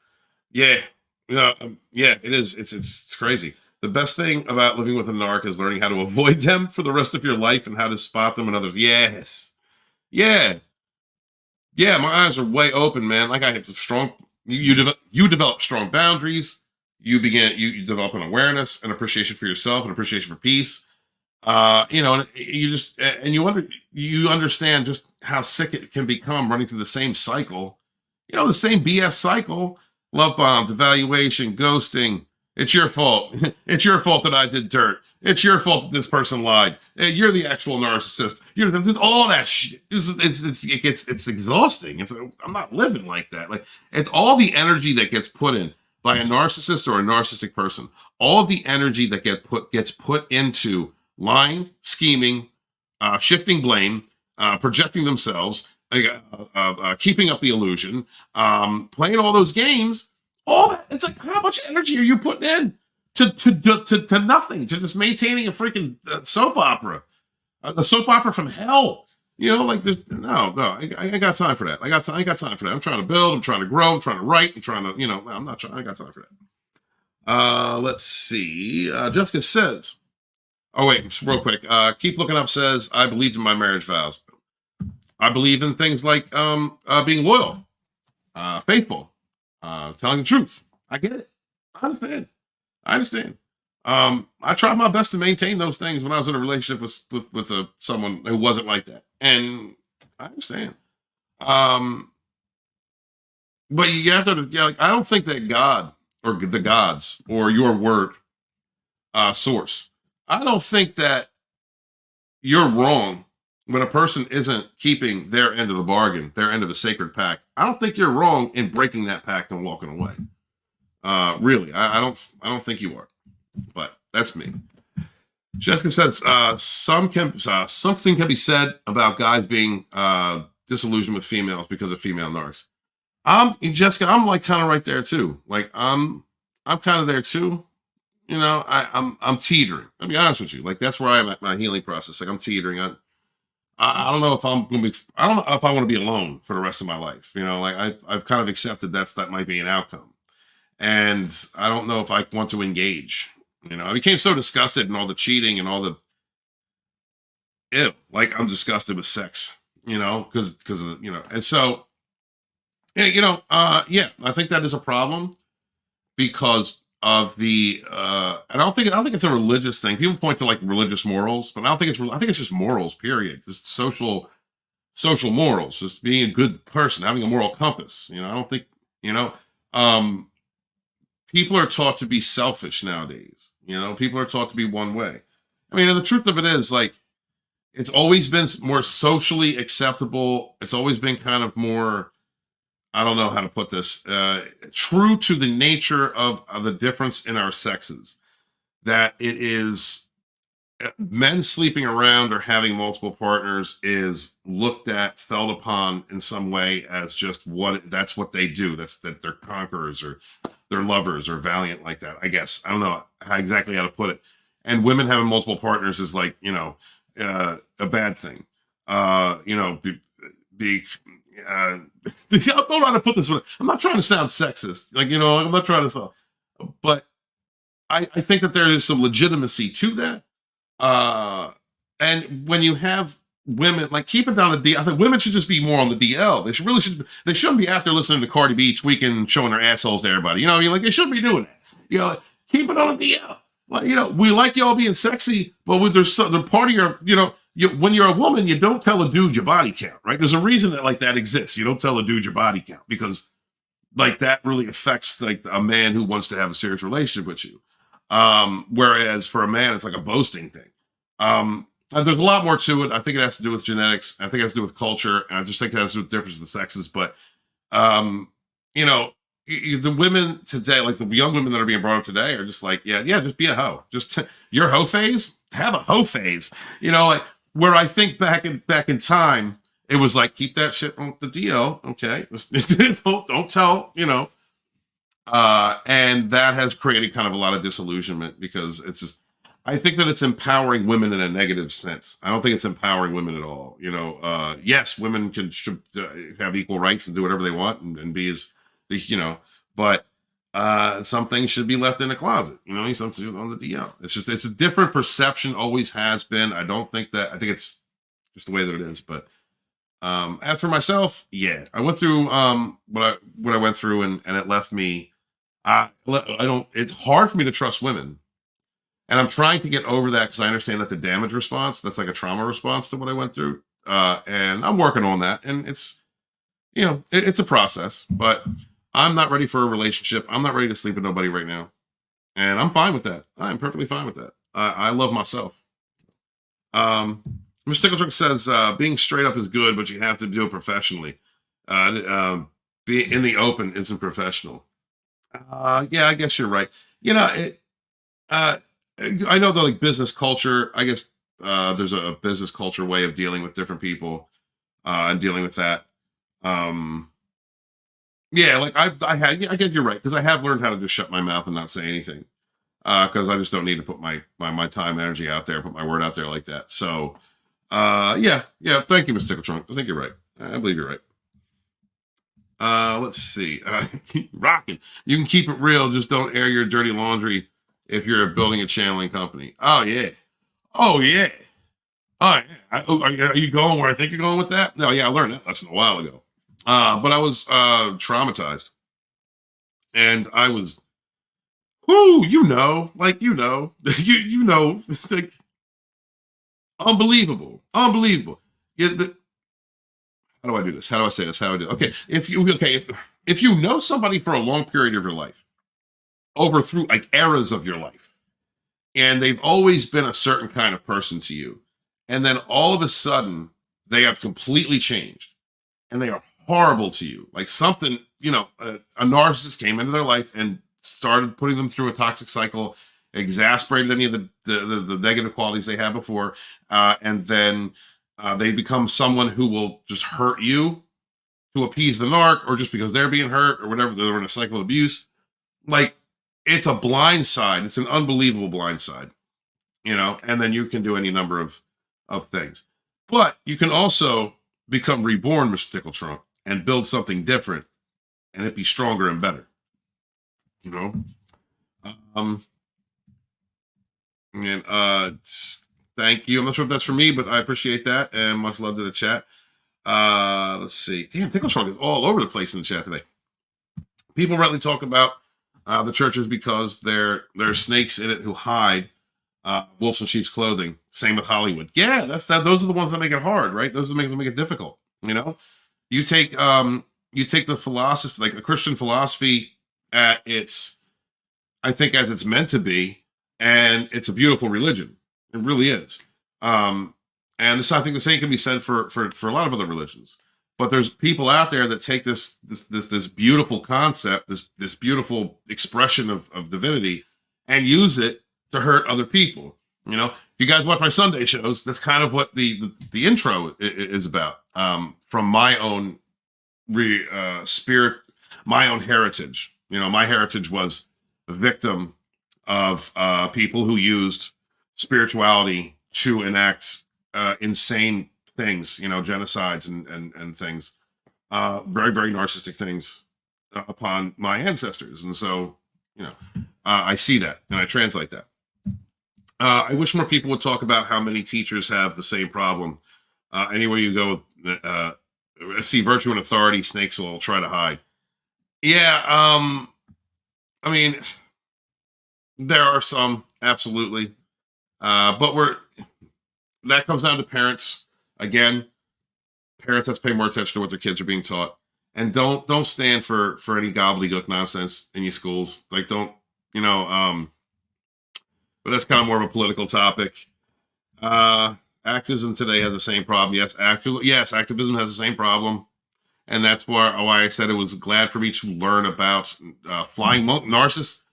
Yeah, it is. It's crazy. The best thing about living with a narc is learning how to avoid them for the rest of your life and how to spot them in others. Yes, yeah. My eyes are way open, man. Like I have strong. You develop strong boundaries. You develop an awareness, an appreciation for yourself, an appreciation for peace. You know, and you understand just how sick it can become running through the same cycle. You know, the same BS cycle: love bombs, evaluation, ghosting. It's your fault. It's your fault that I did dirt. It's your fault that this person lied. You're the actual narcissist. You're all that shit. It's exhausting. I'm not living like that. Like, it's all the energy that gets put in by a narcissist or a narcissistic person. All of the energy that gets put into lying, scheming, shifting blame, projecting themselves, keeping up the illusion, playing all those games. All that, it's like, how much energy are you putting in to nothing, to just maintaining a freaking soap opera, a soap opera from hell? You know, like no, I ain't got time for that. I got time for that. I'm trying to build. I'm trying to grow. I'm trying to write. I'm trying to, you know, I'm not trying. I got time for that. Let's see. Jessica says, Oh, wait, just real quick. Keep Looking Up says, I believed in my marriage vows. I believe in things like being loyal, faithful, telling the truth. I get it. I understand. I tried my best to maintain those things when I was in a relationship with someone who wasn't like that. And I understand. But you have to, yeah, like, I don't think that God or the gods or your word source, I don't think that you're wrong when a person isn't keeping their end of the bargain, their end of a sacred pact. I don't think you're wrong in breaking that pact and walking away. Really, I don't think you are, but that's me. Jessica says something can be said about guys being disillusioned with females because of female narcs. Jessica, I'm like kind of right there too. Like I'm kind of there too. You know, I'm teetering. I'll be honest with you. Like that's where I am at my healing process. Like I'm teetering. I don't know if I'm gonna be. I don't know if I want to be alone for the rest of my life. You know, like I've kind of accepted that might be an outcome, and I don't know if I want to engage. You know, I became so disgusted and all the cheating and all the. Ew, like I'm disgusted with sex. You know, because of and so. Yeah, I think that is a problem because of the I don't think it's a religious thing. People point to like religious morals, but I think it's just morals, period. Just social morals, just being a good person, having a moral compass. I don't think, people are taught to be selfish nowadays. People are taught to be one way. I mean, the truth of it is, like, it's always been more socially acceptable. It's always been kind of more, I don't know how to put this, true to the nature of the difference in our sexes, that it is men sleeping around or having multiple partners is looked at, felt upon in some way as just that's what they do. That they're conquerors or they're lovers or valiant like that, I guess. I don't know exactly how to put it. And women having multiple partners is like, a bad thing. I don't know how to put this. I'm not trying to sound sexist. Like, I'm not trying to sound, but I think that there is some legitimacy to that. And when you have women, like, keep it down to D. I think women should just be more on the DL. They shouldn't be out there listening to Cardi B tweaking, showing their assholes to everybody. Like, they shouldn't be doing that. Keep it on the DL. Like, we like y'all being sexy, but there's part of your, when you're a woman, you don't tell a dude your body count, right? There's a reason that exists. You don't tell a dude your body count because, like, that really affects, like, a man who wants to have a serious relationship with you. Whereas for a man, it's like a boasting thing. There's a lot more to it. I think it has to do with genetics. I think it has to do with culture. And I just think it has to do with the difference of the sexes. But, the women today, like the young women that are being brought up today, are just like, yeah, just be a hoe. Just your hoe phase, have a hoe phase. Like, where I think back in time, it was like, keep that shit on the DL, okay? don't tell, and that has created kind of a lot of disillusionment because it's just, I think that it's empowering women in a negative sense. I don't think it's empowering women at all. Yes, women should have equal rights and do whatever they want and be as, but some things should be left in the closet, something on the DL. It's a different perception, always has been. I think it's just the way that it is. But as for myself, yeah, I went through what I went through and it left me, it's hard for me to trust women. And I'm trying to get over that because I understand that's a damage response. That's like a trauma response to what I went through. And I'm working on that. And it's, it's a process, but I'm not ready for a relationship. I'm not ready to sleep with nobody right now. And I'm fine with that. I'm perfectly fine with that. I love myself. Mr. Tickletrick says, being straight up is good, but you have to do it professionally. Be in the open isn't professional. Yeah, I guess you're right. I know the like business culture. I guess there's a business culture way of dealing with different people and dealing with that. Yeah, like I guess you're right because I have learned how to just shut my mouth and not say anything because I just don't need to put my time, energy out there, put my word out there like that. So, yeah. Thank you, Mr. Tickletrunk. I think you're right. I believe you're right. Let's see. Rocking. You can keep it real. Just don't air your dirty laundry if you're building a channeling company. Oh, yeah. Oh yeah. Oh yeah. Are you going where I think you're going with that? No, yeah, I learned that lesson a while ago. But I was traumatized, and I was, whoo, like you know, like, unbelievable, unbelievable. Yeah, how do I do this? How do I say this? How do I do? Okay, if you know somebody for a long period of your life, over through like eras of your life, and they've always been a certain kind of person to you, and then all of a sudden they have completely changed, and they are horrible to you. Like something, a narcissist came into their life and started putting them through a toxic cycle, exasperated any of the negative qualities they had before, and then they become someone who will just hurt you to appease the narc, or just because they're being hurt or whatever. They're in a cycle of abuse. Like, it's a blind side. It's an unbelievable blind side, and then you can do any number of things. But you can also become reborn, Mr. Tickle Trump, and build something different, and it be stronger and better. And thank you. I'm not sure if that's for me, but I appreciate that, and much love to the chat. Let's see. Damn, Tickle Trunk is all over the place in the chat today. People rightly talk about the churches because they're snakes in it who hide wolves in sheep's clothing. Same with Hollywood. Yeah, those are the ones that make it hard, right? Those are the ones that make it difficult. You take the philosophy, like a Christian philosophy, at its, I think, as it's meant to be, and it's a beautiful religion. It really is. And this, I think, the same can be said for a lot of other religions. But there's people out there that take this beautiful concept, this beautiful expression of divinity, and use it to hurt other people. If you guys watch my Sunday shows, that's kind of what the intro is about. From my own spirit, my own heritage. My heritage was a victim of people who used spirituality to enact insane things, genocides and things, very, very narcissistic things upon my ancestors. And so, I see that and I translate that. I wish more people would talk about how many teachers have the same problem. Anywhere you go, I see virtue and authority, snakes will try to hide. Yeah, I mean, there are some, absolutely. But that comes down to parents. Again, parents have to pay more attention to what their kids are being taught. And don't stand for any gobbledygook nonsense in your schools. Like, don't, but that's kind of more of a political topic. Activism today has the same problem. Yes, activism has the same problem. And that's why I said it was glad for me to learn about flying monkeys.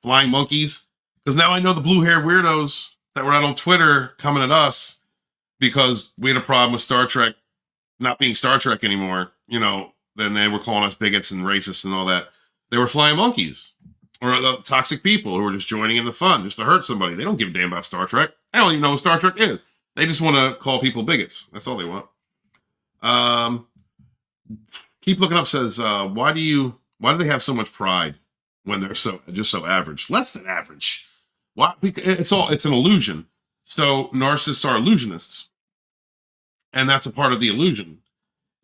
Because now I know the blue-haired weirdos that were out on Twitter coming at us because we had a problem with Star Trek not being Star Trek anymore. Then they were calling us bigots and racists and all that. They were flying monkeys, or toxic people who were just joining in the fun just to hurt somebody. They don't give a damn about Star Trek. They don't even know what Star Trek is. They just want to call people bigots. That's all they want. Keep Looking Up says, why do they have so much pride when they're so average? Less than average. Why? It's an illusion. So narcissists are illusionists, and that's a part of the illusion.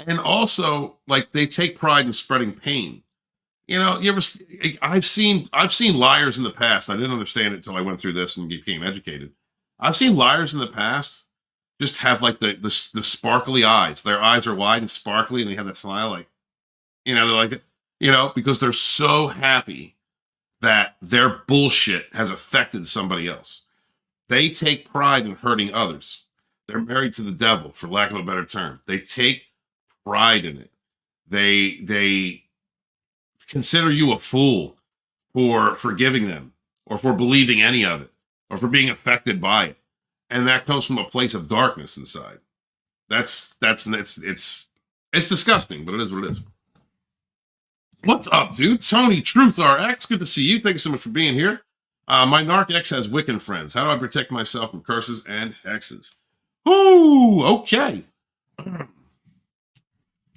And also, like, they take pride in spreading pain. I've seen liars in the past. I didn't understand it until I went through this and became educated. I've seen liars in the past just have like the sparkly eyes. Their eyes are wide and sparkly, and they have that smile, like, they're like, because they're so happy that their bullshit has affected somebody else. They take pride in hurting others. They're married to the devil, for lack of a better term. They take pride in it. They consider you a fool for forgiving them, or for believing any of it, or for being affected by it. And that comes from a place of darkness inside. It's disgusting, but it is what it is. What's up, dude? Tony Truth RX, good to see you. Thank you so much for being here. My Narc X has Wiccan friends. How do I protect myself from curses and hexes? Ooh, okay.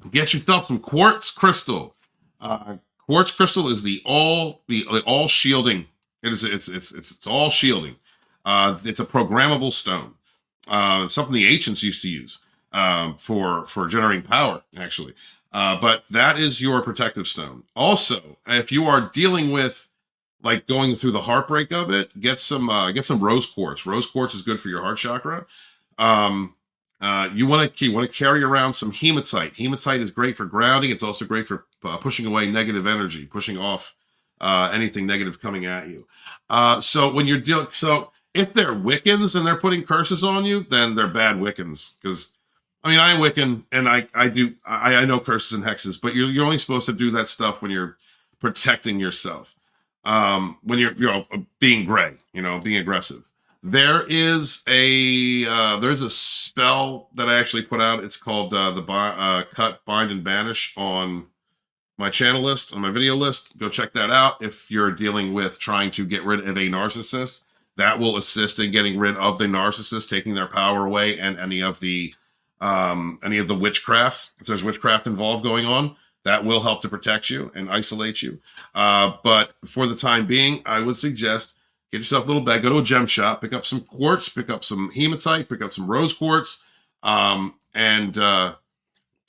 Get yourself some quartz crystal. Quartz crystal is the all shielding. It's all shielding. It's a programmable stone. It's something the ancients used to use for generating power, actually. But that is your protective stone. Also, if you are dealing with like going through the heartbreak of it, get some rose quartz. Rose quartz is good for your heart chakra. You want to carry around some hematite. Hematite is great for grounding. It's also great for pushing away negative energy, pushing off anything negative coming at you. So when you're dealing, so if they're Wiccans and they're putting curses on you, then they're bad Wiccans. Because I mean, I'm Wiccan and I know curses and hexes, but you're only supposed to do that stuff when you're protecting yourself. When you're being gray, being aggressive. There's a spell that I actually put out. It's called Cut, Bind, and Banish on my channel list, on my video list. Go check that out if you're dealing with trying to get rid of a narcissist. That will assist in getting rid of the narcissist, taking their power away, and any of the witchcrafts. If there's witchcraft involved going on, that will help to protect you and isolate you. But for the time being, I would suggest get yourself a little bag, go to a gem shop, pick up some quartz, pick up some hematite, pick up some rose quartz, and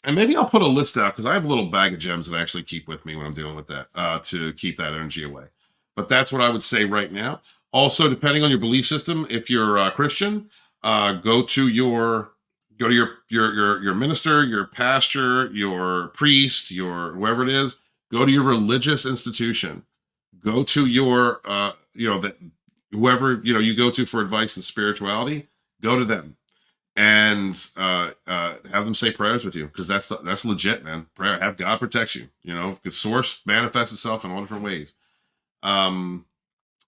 maybe I'll put a list out because I have a little bag of gems that I actually keep with me when I'm dealing with that to keep that energy away. But that's what I would say right now. Also, depending on your belief system, if you're Christian, go to your minister, your pastor, your priest, your whoever it is. Go to your religious institution. Go to your whoever you go to for advice and spirituality. Go to them and have them say prayers with you, because that's legit, man. Prayer, have God protect you. Because source manifests itself in all different ways.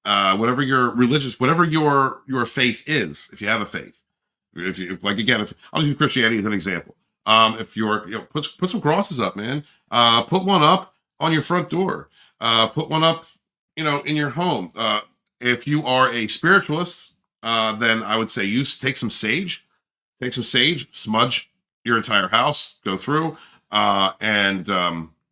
Whatever your religious, whatever your faith is, if you have a faith. If I'll use Christianity as an example. If you're, put some crosses up, man. Put one up on your front door. Put one up, in your home. If you are a spiritualist, then I would say take some sage, smudge your entire house, go through, and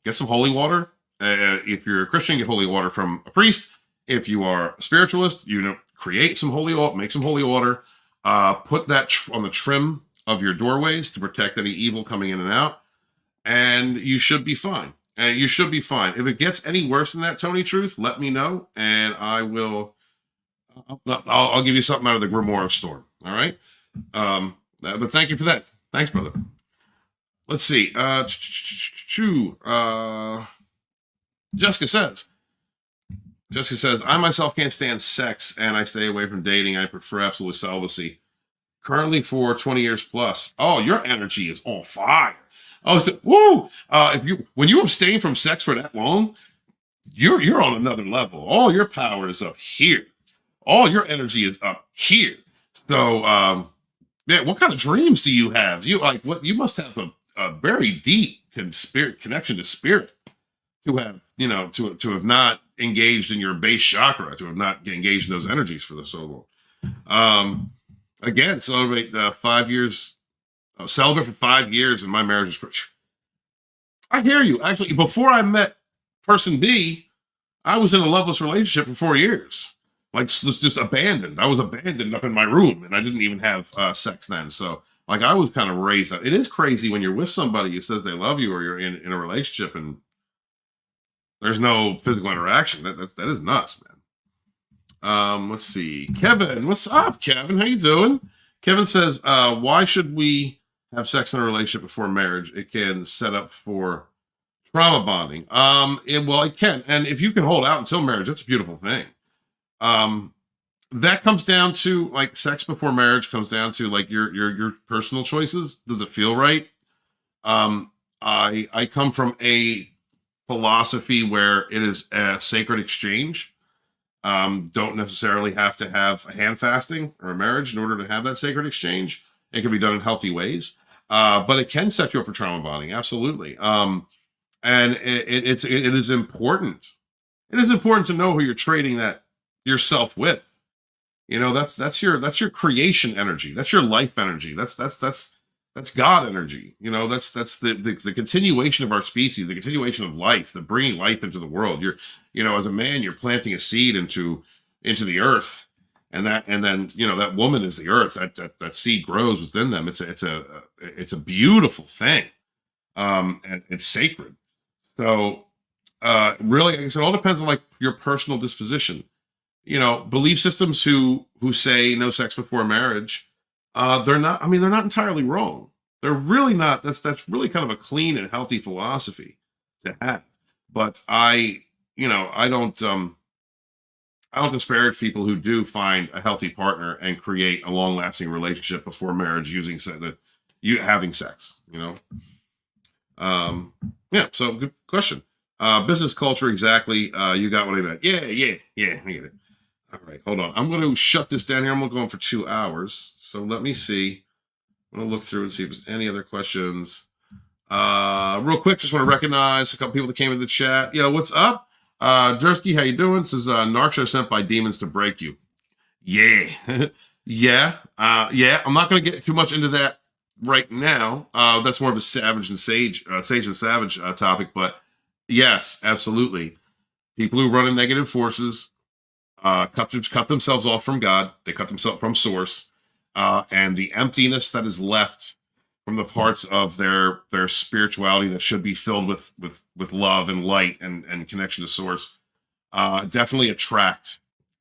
get some holy water. If you're a Christian, get holy water from a priest. If you are a spiritualist, create some holy water, make some holy water. Put that on the trim of your doorways to protect any evil coming in and out, and you should be fine. If it gets any worse than that, Tony Truth, let me know, and I will. I'll give you something out of the Grimoire of Storm. All right, but thank you for that. Thanks, brother. Let's see. Jessica says, I myself can't stand sex and I stay away from dating. I prefer absolute celibacy. Currently for 20 years plus. Oh, your energy is on fire. Oh, so, woo! When you abstain from sex for that long, you're on another level. All your power is up here. All your energy is up here. So, what kind of dreams do you have? You must have a very deep connection to spirit to have, to have not engaged in your base chakra, to have not engaged in those energies for so long. Again, celebrate 5 years, celibate for 5 years, and my marriage was. I hear you. Actually, before I met person B, I was in a loveless relationship for 4 years, just abandoned. I was abandoned up in my room, and I didn't even have sex then. So, I was kind of raised up. It is crazy when you're with somebody who says they love you, or you're in a relationship and there's no physical interaction. That is nuts, man. Let's see. Kevin, what's up, Kevin? How you doing? Kevin says, why should we have sex in a relationship before marriage? It can set up for trauma bonding. It can. And if you can hold out until marriage, that's a beautiful thing. That comes down to sex before marriage comes down to your personal choices. Does it feel right? I come from a philosophy where it is a sacred exchange. Don't necessarily have to have a hand fasting or a marriage in order to have that sacred exchange. It can be done in healthy ways, but it can set you up for trauma bonding. Absolutely. And it is important. It is important to know who you're trading that yourself with. That's your creation energy. That's your life energy. That's God energy. That's the continuation of our species, the continuation of life, the bringing life into the world. You're, as a man, you're planting a seed into the earth, and then that woman is the earth. That seed grows within them. It's a beautiful thing, and it's sacred. So really, like I said, it all depends on like your personal disposition. Belief systems who say no sex before marriage, they're not entirely wrong. They're really not. That's really kind of a clean and healthy philosophy to have. But I don't disparage people who do find a healthy partner and create a long-lasting relationship before marriage using having sex. Yeah. So good question. Business culture, exactly. You got what I meant. Yeah. I get it. All right, hold on. I'm going to shut this down here. I'm going to go on for 2 hours. So let me see. I'm going to look through and see if there's any other questions. Real quick, just want to recognize a couple people that came in the chat. Yo, what's up? Dursky, how you doing? This is Narcs are sent by demons to break you. Yeah. Yeah. I'm not going to get too much into that right now. That's more of a savage and sage and savage topic. But yes, absolutely. People who run in negative forces cut themselves off from God. They cut themselves from source, and the emptiness that is left from the parts of their spirituality that should be filled with love and light and connection to source definitely attract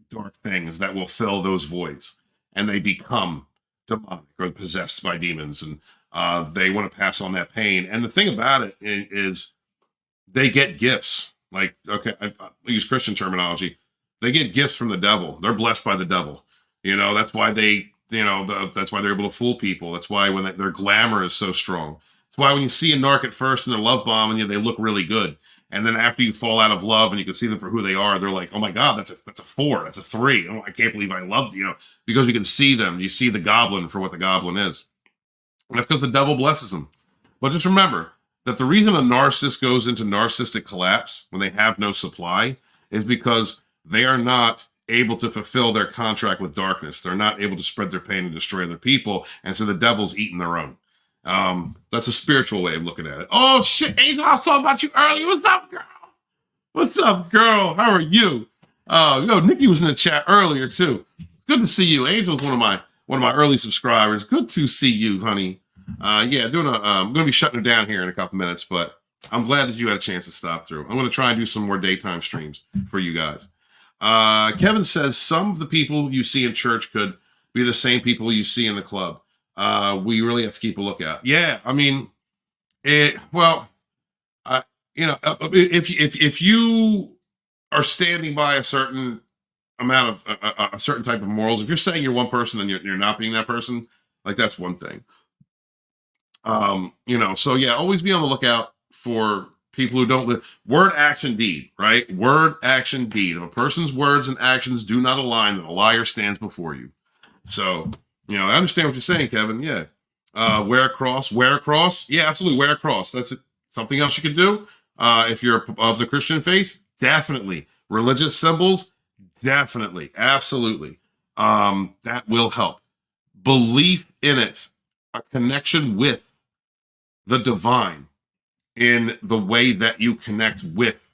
dark things that will fill those voids, and they become demonic or possessed by demons, and they want to pass on that pain. And the thing about it is they get gifts. Like, okay, I use Christian terminology. They get gifts from the devil. They're blessed by the devil. That's why that's why they're able to fool people. That's why when their glamour is so strong. That's why when you see a narc at first and they're love bombing you, they look really good. And then after you fall out of love and you can see them for who they are, they're like, oh my God, that's a 4, that's a 3. Oh, I can't believe I loved you. Because you can see them. You see the goblin for what the goblin is. And that's because the devil blesses them. But just remember that the reason a narcissist goes into narcissistic collapse when they have no supply is because they are not able to fulfill their contract with darkness. They're not able to spread their pain and destroy other people. And so the devil's eating their own. That's a spiritual way of looking at it. Oh shit, Angel, I was talking about you earlier. What's up, girl? What's up, girl? How are you? Nikki was in the chat earlier too. Good to see you. Angel's one of my early subscribers. Good to see you, honey. I'm gonna be shutting her down here in a couple minutes, but I'm glad that you had a chance to stop through. I'm gonna try and do some more daytime streams for you guys. Kevin says some of the people you see in church could be the same people you see in the club. We really have to keep a lookout. Yeah, I mean, if you are standing by a certain amount of a certain type of morals, if you're saying you're one person and you're not being that person, like that's one thing. So yeah, always be on the lookout for people who don't live word, action, deed, right? Word, action, deed. If a person's words and actions do not align, then a liar stands before you. So, I understand what you're saying, Kevin. Yeah. Wear a cross. Yeah, absolutely. Wear a cross. That's it. Something else you can do. If you're of the Christian faith, definitely. Religious symbols, definitely. Absolutely. That will help. Belief in it, a connection with the divine in the way that you connect with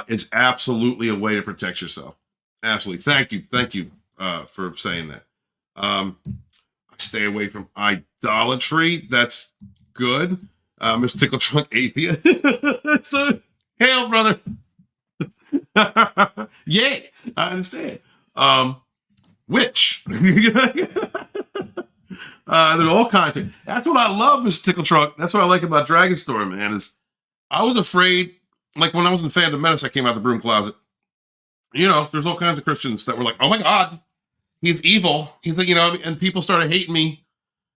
is absolutely a way to protect yourself. Absolutely. Thank you for saying that. I stay away from idolatry. That's good. Mr. Tickle Trunk Atheist. So, hail, brother. Yeah, I understand. Which there's all kinds of. That's what I love, Mr. Tickle Trunk. That's what I like about Dragonstorm, man. Is I was afraid, like when I was in Phantom Menace, I came out the broom closet. There's all kinds of Christians that were like, "Oh my God, he's evil." And people started hating me,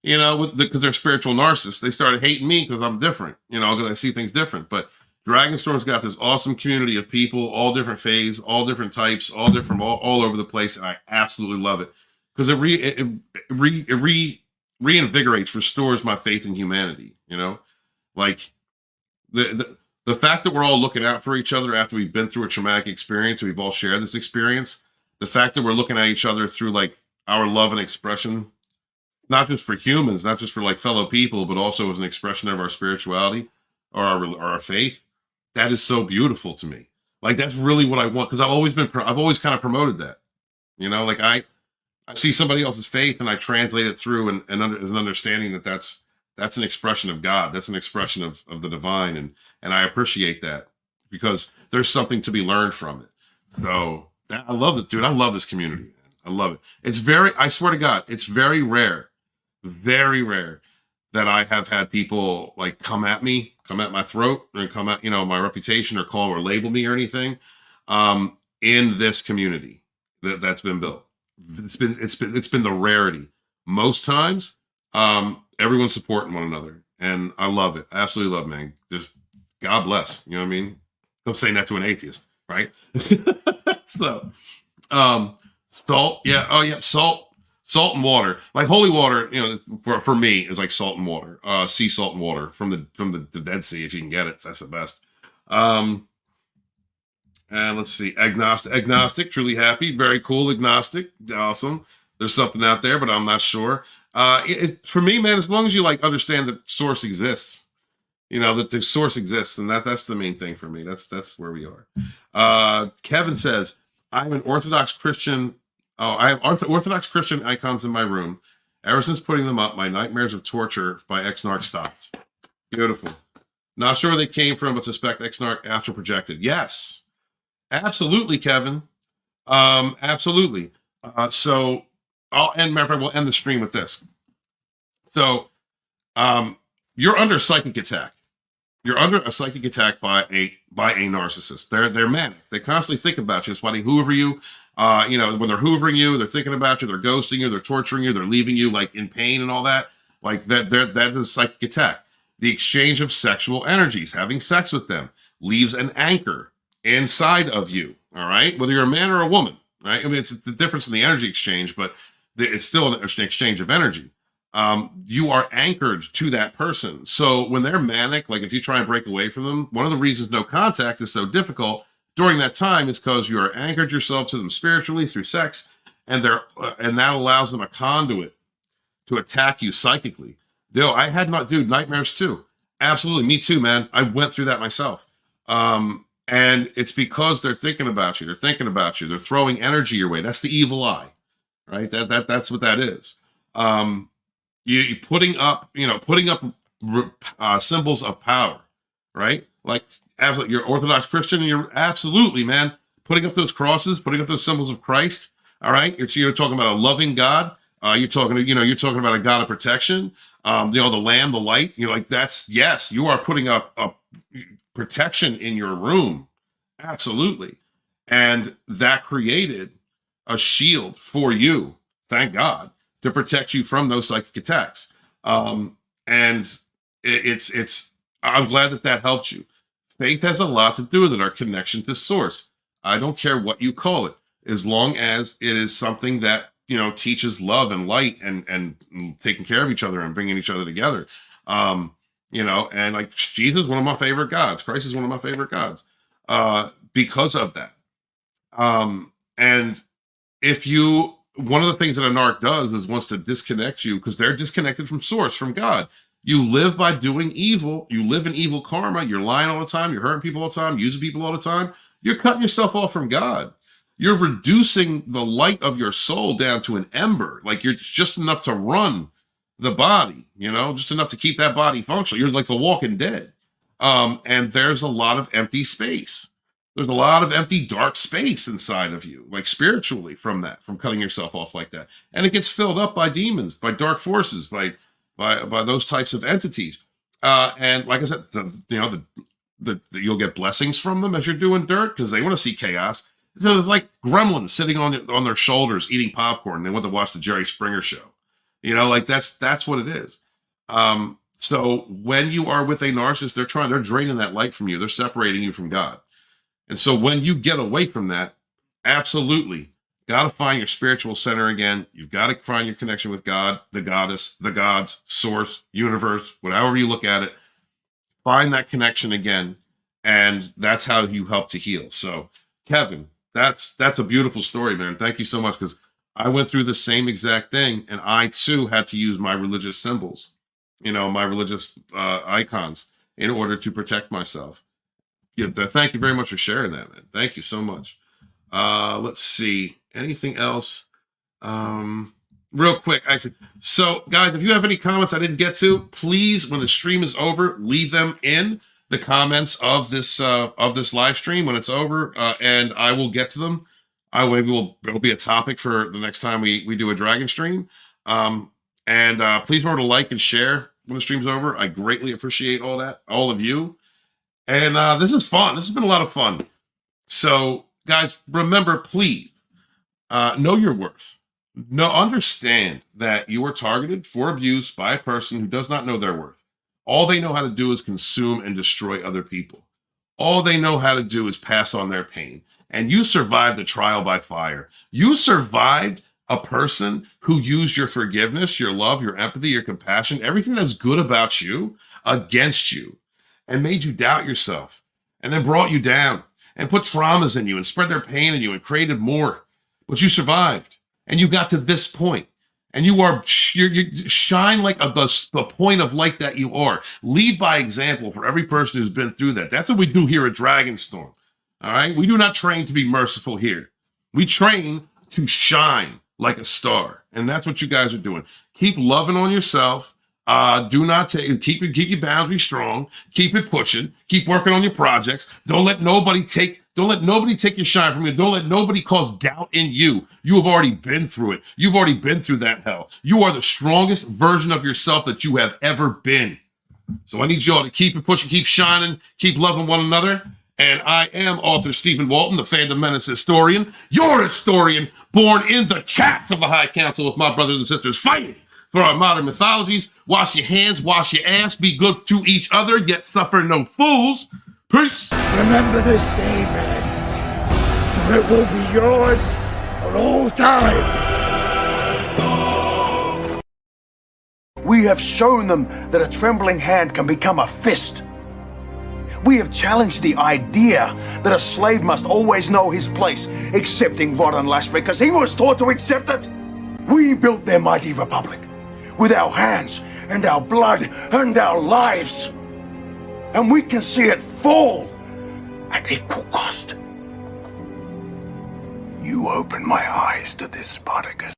because they're spiritual narcissists. They started hating me because I'm different, because I see things different. But Dragonstorm's got this awesome community of people, all different phase, all different types, all different, all over the place, and I absolutely love it because it reinvigorates, restores my faith in humanity. Like the fact that we're all looking out for each other after we've been through a traumatic experience, we've all shared this experience. The fact that we're looking at each other through like our love and expression, not just for humans, not just for like fellow people, but also as an expression of our spirituality or our faith. That is so beautiful to me. Like that's really what I want because I've always kind of promoted that. You know, like I see somebody else's faith and I translate it through as an understanding that that's an expression of God. That's an expression of the divine. And I appreciate that because there's something to be learned from it. So I love it, dude. I love this community. Man. I love it. I swear to God, it's very rare that I have had people like come at my throat, or come at, my reputation, or call or label me or anything, in this community that's been built. It's been the rarity. Most times, everyone's supporting one another, and I love it. I absolutely love it, man. Just God bless. You know what I mean? I'm saying that to an atheist, right? So, salt, yeah, oh yeah, salt and water, like holy water. For me, is like salt and water, sea salt and water from the Dead Sea, if you can get it. That's the best. And let's see, agnostic, truly happy, very cool, agnostic, awesome. There's something out there, but I'm not sure. For me, man, as long as you like understand that source exists, that the source exists, and that's the main thing for me. That's where we are. Kevin says, I'm an Orthodox Christian. Oh, I have Orthodox Christian icons in my room. Ever since putting them up, my nightmares of torture by ex-narc stopped. Beautiful. Not sure where they came from, but suspect ex-narc astral projected. Yes. Absolutely, Kevin. Absolutely. So we'll end the stream with this. So, you're under psychic attack. You're under a psychic attack by a narcissist. They're manic. They constantly think about you. That's why they hoover you. When they're hoovering you, they're thinking about you. They're ghosting you. They're torturing you. They're leaving you like in pain and all that. Like that's a psychic attack. The exchange of sexual energies, having sex with them, leaves an anchor inside of you. All right, whether you're a man or a woman, right? I mean, it's the difference in the energy exchange, but it's still an exchange of energy. You are anchored to that person. So when they're manic, like if you try and break away from them, one of the reasons no contact is so difficult during that time is because you are anchored yourself to them spiritually through sex, and that allows them a conduit to attack you psychically. I had nightmares too. Absolutely, me too, man. I went through that myself. And it's because they're thinking about you. They're thinking about you. They're throwing energy your way. That's the evil eye, right? That's what that is. You putting up symbols of power, right? Like absolutely, you're Orthodox Christian, and you're absolutely, man, putting up those crosses, putting up those symbols of Christ. All right, you're talking about a loving God. You're talking about a God of protection. The Lamb, the light. You're like, yes, you are putting up a protection in your room. Absolutely. And that created a shield for you, thank God, to protect you from those psychic attacks. And I'm glad that helped you. Faith has a lot to do with it, our connection to source. I don't care what you call it, as long as it is something that, teaches love and light and taking care of each other and bringing each other together. And like Jesus is one of my favorite gods. Christ is one of my favorite gods, because of that. And one of the things that a narc does is wants to disconnect you because they're disconnected from source, from God. You live by doing evil. You live in evil karma. You're lying all the time. You're hurting people all the time, using people all the time. You're cutting yourself off from God. You're reducing the light of your soul down to an ember. Like you're just enough to run the body, just enough to keep that body functional. You're like the Walking Dead. And there's a lot of empty space. There's a lot of empty, dark space inside of you, like spiritually, from cutting yourself off like that. And it gets filled up by demons, by dark forces, by those types of entities. And like I said, you'll get blessings from them as you're doing dirt because they want to see chaos. So it's like gremlins sitting on their shoulders eating popcorn. They want to watch the Jerry Springer show. That's what it is. So when you are with a narcissist, they're draining that light from you. They're separating you from God. And so when you get away from that, absolutely, got to find your spiritual center again. You've got to find your connection with God, the goddess, the gods, source, universe, whatever you look at it. Find that connection again. And that's how you help to heal. So Kevin, that's a beautiful story, man. Thank you so much, because I went through the same exact thing, and I too had to use my religious symbols, my religious icons in order to protect myself. Yeah, thank you very much for sharing that, man. Thank you so much. Let's see. Anything else? Real quick, actually. So, guys, if you have any comments I didn't get to, please, when the stream is over, leave them in the comments of this live stream when it's over, and I will get to them. It'll be a topic for the next time we do a Dragon stream. And please remember to like and share when the stream's over. I greatly appreciate all of you. And this is fun. This has been a lot of fun. So, guys, remember, please, know your worth. Understand that you are targeted for abuse by a person who does not know their worth. All they know how to do is consume and destroy other people. All they know how to do is pass on their pain. And you survived the trial by fire. You survived a person who used your forgiveness, your love, your empathy, your compassion, everything that's good about you against you, and made you doubt yourself, and then brought you down and put traumas in you and spread their pain in you and created more. But you survived, and you got to this point, and you shine like the point of light that you are. Lead by example for every person who's been through that. That's what we do here at Dragonstorm. All right, we do not train to be merciful here. We train to shine like a star, and that's what you guys are doing. Keep loving on yourself. Do not keep your boundaries strong. Keep it pushing. Keep working on your projects. Don't let nobody take your shine from you. Don't let nobody cause doubt in you. You have already been through it. You've already been through that hell. You are the strongest version of yourself that you have ever been. So I need y'all to keep it pushing, keep shining, keep loving one another. And I am author Stephen Walton, the Fandom Menace historian, your historian, born in the chats of the High Council with my brothers and sisters fighting for our modern mythologies. Wash your hands, wash your ass, be good to each other, yet suffer no fools. Peace. Remember this day, man, for it will be yours for all time. We have shown them that a trembling hand can become a fist. We have challenged the idea that a slave must always know his place, accepting rod and lash because he was taught to accept it. We built their mighty republic with our hands and our blood and our lives. And we can see it fall at equal cost. You opened my eyes to this, Spartacus.